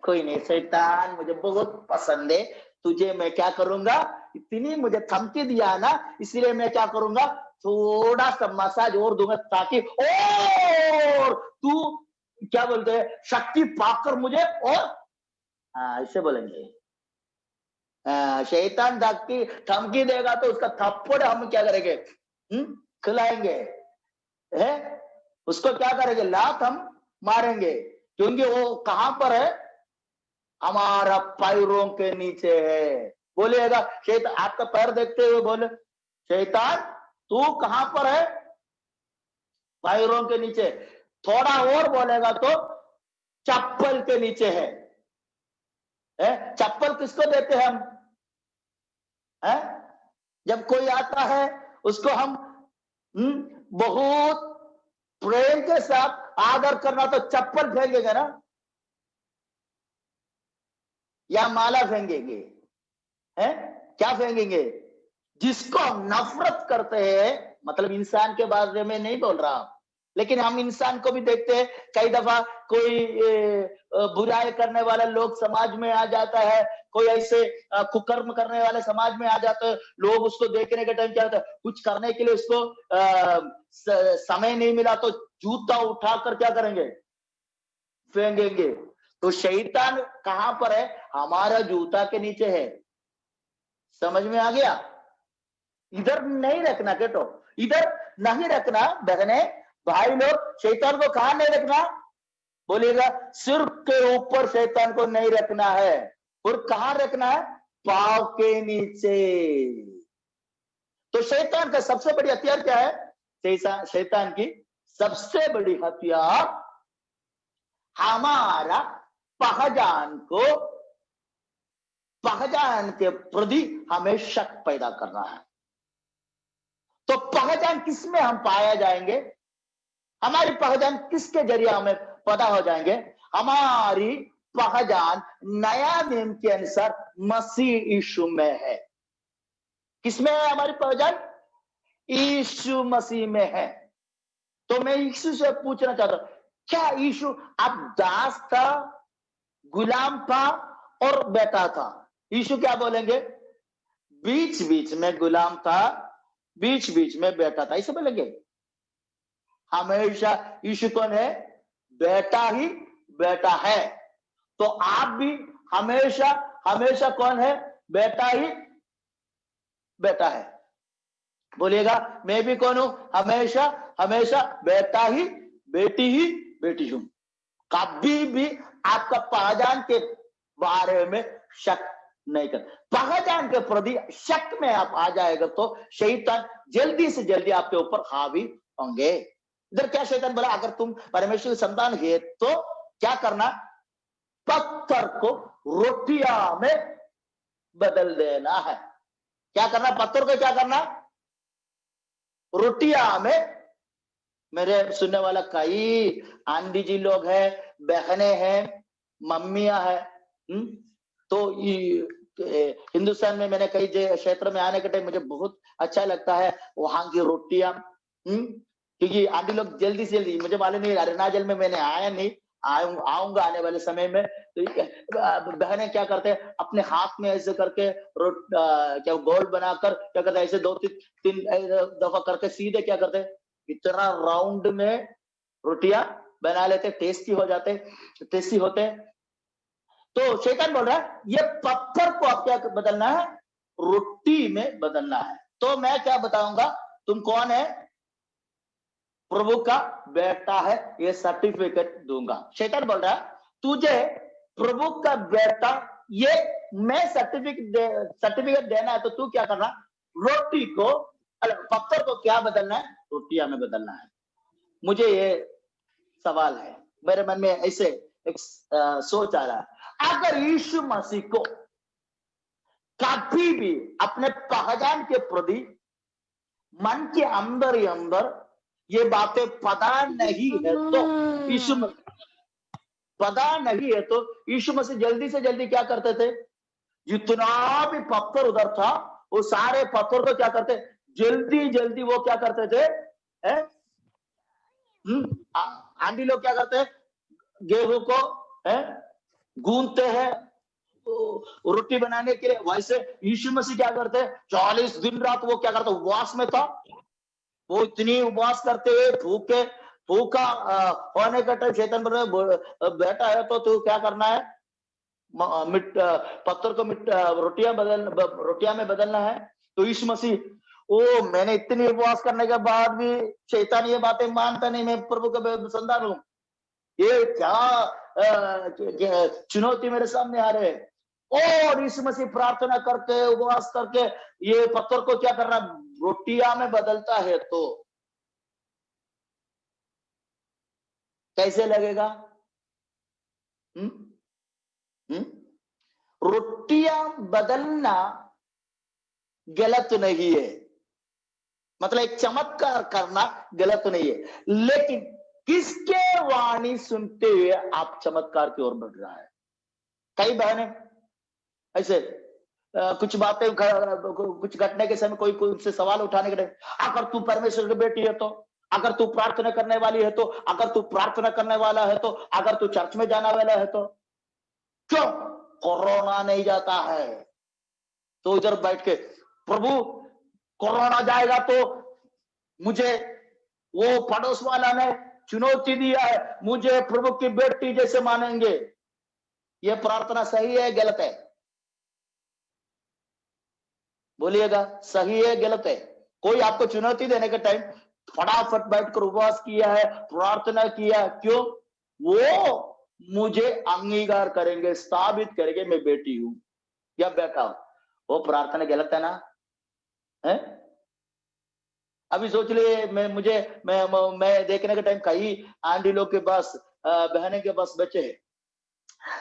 कोई नहीं, शैतान मुझे बहुत पसंद है, तुझे मैं क्या करूंगा, इतनी मुझे धमकी दिया ना, इसलिए मैं क्या करूंगा, थोड़ा सा मसाज और दूंगा, ताकि और तू क्या बोलते हैं शक्ति पाकर मुझे, और ऐसे बोलेंगे। शैतान धमकी देगा तो उसका थप्पड़ हम क्या करेंगे, खिलाएंगे, है उसको क्या करेंगे, लात हम मारेंगे, क्योंकि वो कहां पर है, हमारा पैरों के नीचे है। बोलिएगा शैतान, आपका पैर देखते हुए बोले शैतान तू कहां पर है, पैरों के नीचे। थोड़ा और बोलेगा तो चप्पल के नीचे है। चप्पल किसको देते हैं हम, जब कोई आता है उसको हम बहुत प्रेम के साथ आदर करना, तो चप्पल फेंकेंगे ना, या माला फेंकेंगे, क्या फेंकेंगे? जिसको हम नफरत करते हैं, मतलब इंसान के बारे में नहीं बोल रहा, लेकिन हम इंसान को भी देखते हैं, कई दफा कोई बुराई करने वाले लोग समाज में आ जाता है, कोई ऐसे कुकर्म करने वाले समाज में आ जाते हैं, लोग उसको देखने के टाइम क्या होता है, कुछ करने के लिए उसको समय नहीं मिला तो जूता उठाकर क्या करेंगे, फेंकेंगे। तो शैतान कहां पर है, हमारा जूता के नीचे है। समझ में आ गया? इधर नहीं रखना बेटो, इधर नहीं रखना बहने भाई लोग, शैतान को कहां नहीं रखना, बोलिएगा सिर के ऊपर शैतान को नहीं रखना है, और कहां रखना है, पांव के नीचे। तो शैतान का सबसे बड़ी हथियार क्या है, शैतान की सबसे बड़ी हथियार हमारा पहचान के प्रति हमें शक पैदा करना है। तो पहचान किसमें हम पाया जाएंगे, हमारी पहचान किसके जरिए हमें पता हो जाएंगे, हमारी पहचान नया नियम के अनुसार मसीह यीशु में है। किसमें है हमारी पहचान, यीशु मसीह में है। तो मैं यीशु से पूछना चाहता हूं, क्या यीशु अब दास था, गुलाम था और बेटा था? यीशु क्या बोलेंगे, बीच बीच में गुलाम था, बीच बीच में बेटा था, ऐसे बोलेंगे? हमेशा यीशु कौन है, बेटा ही बेटा है। तो आप भी हमेशा हमेशा कौन है, बेटा ही बेटा है। बोलिएगा मैं भी कौन हूं, हमेशा हमेशा बेटा ही बेटी हूं। कभी भी आपका पहचान के बारे में शक नहीं कर। पहचान के प्रति शक में आप आ जाएगा तो शैतान जल्दी से जल्दी आपके ऊपर हावी होंगे। इधर क्या शैतान बोला, अगर तुम परमेश्वर की संतान है तो क्या करना, पत्थर को रोटियां में बदल देना है। क्या करना, पत्थर को क्या करना, रोटियां में। मेरे सुनने वाला कई आंटी जी लोग हैं, बहनें हैं, मम्मियां हैं। तो हिंदुस्तान में मैंने कई क्षेत्र में आने के टाइम मुझे बहुत अच्छा लगता है वहां की रोटियां। क्योंकि आंटी लोग जल्दी से जल्दी, मुझे मालूम नहीं अरुणाचल में मैंने आया नहीं, आऊंगा आने वाले समय में। तो बहनें क्या करते हैं, अपने हाथ में ऐसे करके क्या गोल बनाकर क्या करते हैं, ऐसे 2-3 दफा करके सीधे क्या करते हैं, इतना राउंड में रोटियां बना लेते, टेस्टी हो जाते, टेस्टी होते। तो शैतान बोल रहा है ये पत्थर को आप क्या बदलना है, रोटी में बदलना है। तो मैं क्या बताऊंगा, तुम कौन है, प्रभु का बेटा है, ये सर्टिफिकेट दूंगा। शैतान बोल रहा है तुझे प्रभु का बेटा, ये मैं सर्टिफिकेट देना है, तो तू क्या करना, रोटी को, पत्थर को क्या बदलना है, रोटियां में बदलना है। मुझे ये सवाल है, मेरे मन में ऐसे एक सोच आ रहा है, अगर यीशु मसीह को कभी भी अपने पहचान के प्रति मन के अंदर ही अंदर ये बातें पता नहीं है तो यीशु मसीह जल्दी से जल्दी क्या करते थे, जितना भी पत्थर उधर था वो सारे पत्थर को क्या करते, जल्दी जल्दी वो क्या करते थे, आंटी लोग क्या करते हैं, गेहूं को गूंथते हैं रोटी बनाने के लिए। वैसे यीशु मसीह क्या करते हैं, 40 दिन रात वो क्या करते, उपवास में था। वो इतनी उपवास करते हुए भूखा होने का टाइम शैतान बोल रहा बेटा है तो तू क्या करना है, पत्थर को रोटियां में बदलना है। तो यीशु मसीह, ओ मैंने इतनी उपवास करने के बाद भी शैतान ये बातें मानता नहीं, मैं प्रभु का संतान हूं, ये क्या चुनौती मेरे सामने आ रहे हैं। और यीशु मसीह प्रार्थना करके उपवास करके ये पत्थर को क्या करना, रोटियां में बदलता है, तो कैसे लगेगा? रोटियां बदलना गलत नहीं है, मतलब एक चमत्कार करना गलत नहीं है, लेकिन किसके वाणी सुनते हुए आप चमत्कार की ओर बढ़ रहा है। कई बहनें ऐसे कुछ बातें, कुछ घटने के समय कोई उनसे सवाल उठाने के टाइम, अगर तू परमेश्वर की बेटी है तो, अगर तू प्रार्थना करने वाली है तो, अगर तू प्रार्थना करने वाला है तो, अगर तू चर्च में जाने वाला है तो, क्यों कोरोना नहीं जाता है? तो इधर बैठ के, प्रभु कोरोना जाएगा तो मुझे वो पड़ोस वाला ने चुनौती दिया है, मुझे प्रभु की बेटी जैसे मानेंगे। ये प्रार्थना सही है गलत है? बोलिएगा, सही है गलत है? कोई आपको चुनौती देने के टाइम फटाफट बैठकर उपवास किया है, प्रार्थना किया, क्यों? वो मुझे अंगीकार करेंगे, साबित करेंगे मैं बेटी हूं या बेटा हूं। वो प्रार्थना गलत है ना? है? अभी सोच लिए, मैं देखने के टाइम कई आंटी लोग के पास, बहने के पास बच्चे हैं।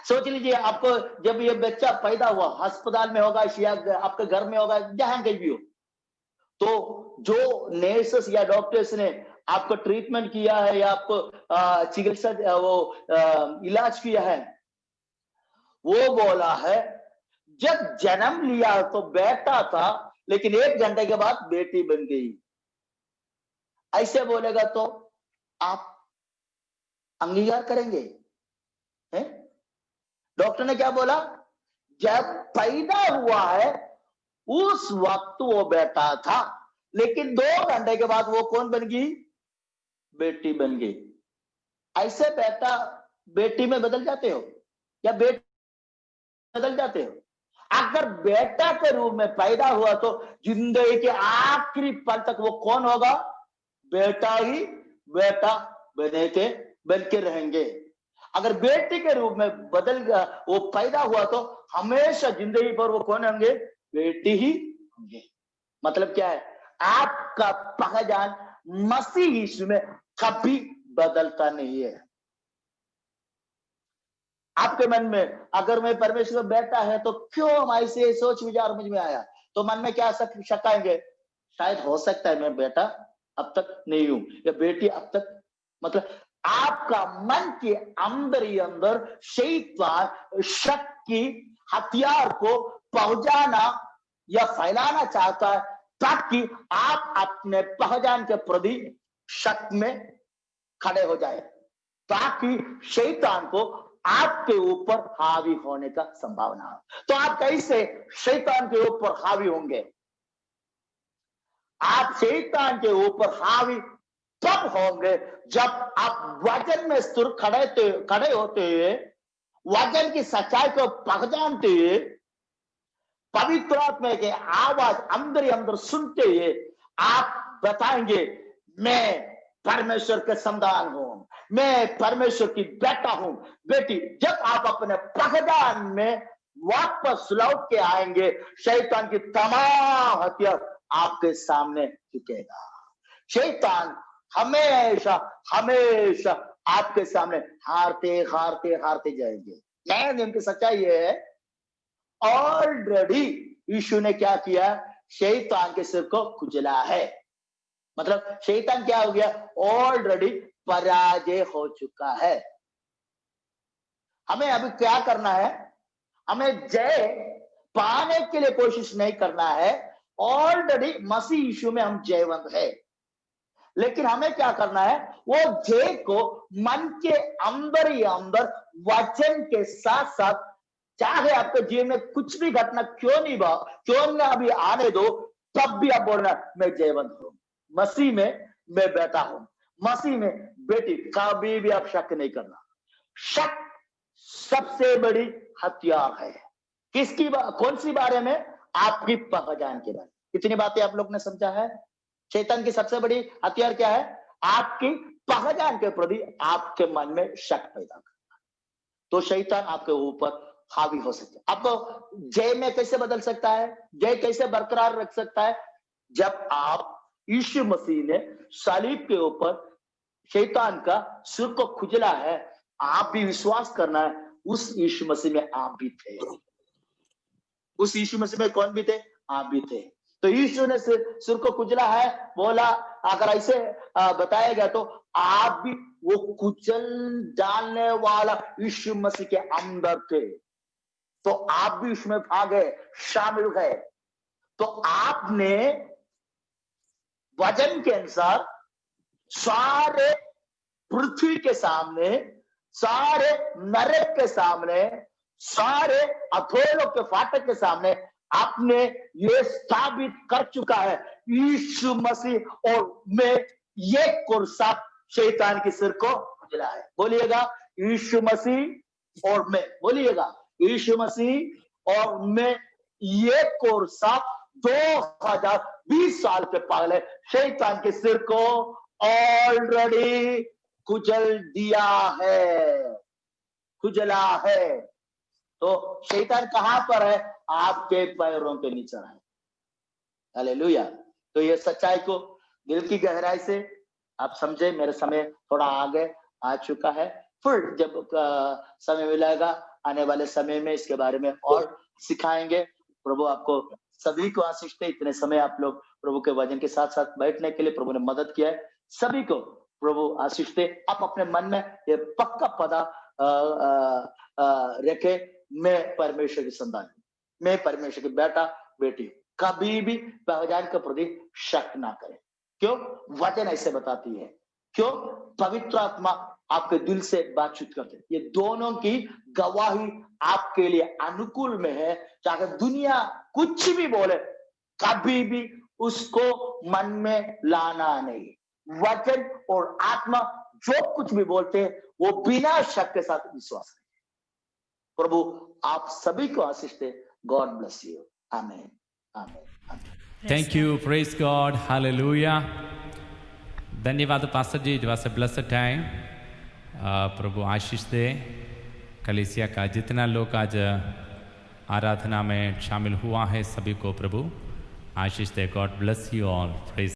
सोच लीजिए आपको जब ये बच्चा पैदा हुआ, अस्पताल में होगा या आपके घर में होगा, जहां कहीं भी हो, तो जो नर्सेस या डॉक्टर्स ने आपको ट्रीटमेंट किया है या आपको चिकित्सा इलाज किया है, वो बोला है जब जन्म लिया तो बेटा था, लेकिन 1 घंटे के बाद बेटी बन गई। ऐसे बोलेगा तो आप अंगीकार करेंगे? हैं? डॉक्टर ने क्या बोला, जब पैदा हुआ है उस वक्त वो बेटा था, लेकिन 2 घंटे के बाद वो कौन बन गई, बेटी बन गई। ऐसे बेटा बेटी में बदल जाते हो या बेटी बदल जाते हो? अगर बेटा के रूप में पैदा हुआ तो जिंदगी के आखिरी पल तक वो कौन होगा, बेटा ही बेटा बन के रहेंगे। अगर बेटी के रूप में बदल गया, वो पैदा हुआ, तो हमेशा जिंदगी पर वो कौन होंगे? बेटी ही होंगे। मतलब क्या है? आपका पहचान मसीह यीशु में कभी बदलता नहीं है। आपके मन में अगर मैं परमेश्वर का बेटा है तो क्यों हमारे से सोच विचार मुझ में आया, तो मन में क्या शक आएंगे? शायद हो सकता है मैं बेटा अब तक नहीं हूं, या बेटी अब तक, मतलब आपका मन के अंदर ही अंदर शैतान शक की हथियार को पहुंचाना या फैलाना चाहता है, ताकि आप अपने पहचान के प्रति शक में खड़े हो जाए, ताकि शैतान को आपके ऊपर हावी होने का संभावना है। तो आप कैसे शैतान के ऊपर हावी होंगे? आप शैतान के ऊपर हावी तब होंगे जब आप वचन में स्थिर खड़े होते हुए, वचन की सच्चाई को पहचानते हुए, पवित्र आत्मा के आवाज अंदर ही अंदर सुनते हुए आप बताएंगे, मैं परमेश्वर के संतान हूं, मैं परमेश्वर की बेटा हूं, बेटी। जब आप अपने पहचान में वापस लौट के आएंगे, शैतान की तमाम हथियार आपके सामने झुकेगा। शैतान हमेशा हमेशा आपके सामने हारते हारते हारते जाएंगे। नया नियम की सच्चाई ये है, ऑलरेडी यीशु ने क्या किया? शैतान के सिर को कुचला है। मतलब शैतान क्या हो गया? ऑलरेडी पराजय हो चुका है। हमें अभी क्या करना है? हमें जय पाने के लिए कोशिश नहीं करना है। ऑलरेडी मसीह यीशु में हम जयवंत है, लेकिन हमें क्या करना है? वो जय को मन के अंदर ही अंदर वचन के साथ साथ, चाहे आपके जीवन में कुछ भी घटना क्यों ना अभी आने दो, तब भी आप बोलना, मैं जयवंत हूं, मसीह में मैं बेटा हूं, मसीह में बेटी। कभी भी आप शक नहीं करना। शक सबसे बड़ी हथियार है। किसकी कौन सी बारे में? आपकी पहचान के बारे में। कितनी बातें आप लोग ने समझा है? शैतान की सबसे बड़ी हथियार क्या है? आपकी पहचान के प्रति आपके मन में शक पैदा करना। तो शैतान आपके ऊपर हावी हो सकता है। आपको जय में कैसे बदल सकता है? जय कैसे बरकरार रख सकता है? जब आप यीशु मसीह ने सलीब के ऊपर शैतान का सिर को खुजला है, आप भी विश्वास करना है, उस यीशु मसीह में आप भी थे। उस यीशु मसीह में कौन भी थे? आप भी थे। तो यीशु ने सिर को कुचला है, बोला, अगर ऐसे बताया गया तो आप भी वो कुचल डालने वाला यीशु मसीह के अंदर थे, तो आप भी उसमें भागे, शामिल गए। तो आपने वचन के अनुसार सारे पृथ्वी के सामने, सारे नरक के सामने, सारे अधोलोक के फाटक के सामने आपने ये साबित कर चुका है, यीशु मसीह और मैं एक और साथ शैतान के सिर को कुचला है। बोलिएगा, यीशु मसीह और मैं। बोलिएगा, यीशु मसीह और मैं एक और साथ 2020 साल के पहले शैतान के सिर को ऑलरेडी कुचल दिया है, कुचला है। तो शैतान कहां पर है? आपके पैरों के नीचे है। हालेलुया। तो ये सच्चाई को दिल की गहराई से आप समझे। मेरे समय थोड़ा आगे आ चुका है, फिर जब समय मिलेगा आने वाले समय में इसके बारे में और सिखाएंगे। प्रभु आपको सभी को आशीष दे। इतने समय आप लोग प्रभु के वचन के साथ साथ बैठने के लिए प्रभु ने मदद किया है। सभी को प्रभु आशीष दे। आप अपने मन में ये पक्का पता रखे, मैं परमेश्वर की संतान हूं, मैं परमेश्वर की बेटा बेटी। कभी भी पहचान के प्रति शक ना करें। क्यों? वचन ऐसे बताती है। क्यों? पवित्र आत्मा आपके दिल से बातचीत करते हैं। ये दोनों की गवाही आपके लिए अनुकूल में है। चाहे दुनिया कुछ भी बोले, कभी भी उसको मन में लाना नहीं। वचन और आत्मा जो कुछ भी बोलते हैं वो बिना शक के साथ विश्वास करें। प्रभु आप सभी को आशीष दे। God bless you. आमीन, आमीन। Thank you. Praise God. Hallelujah. धन्यवाद pastor ji. It was a blessed time. प्रभु आशीष दे। कलीसिया का जितना लोग आज आराधना में शामिल हुआ है सभी को प्रभु आशीष दे। God bless you all. Praise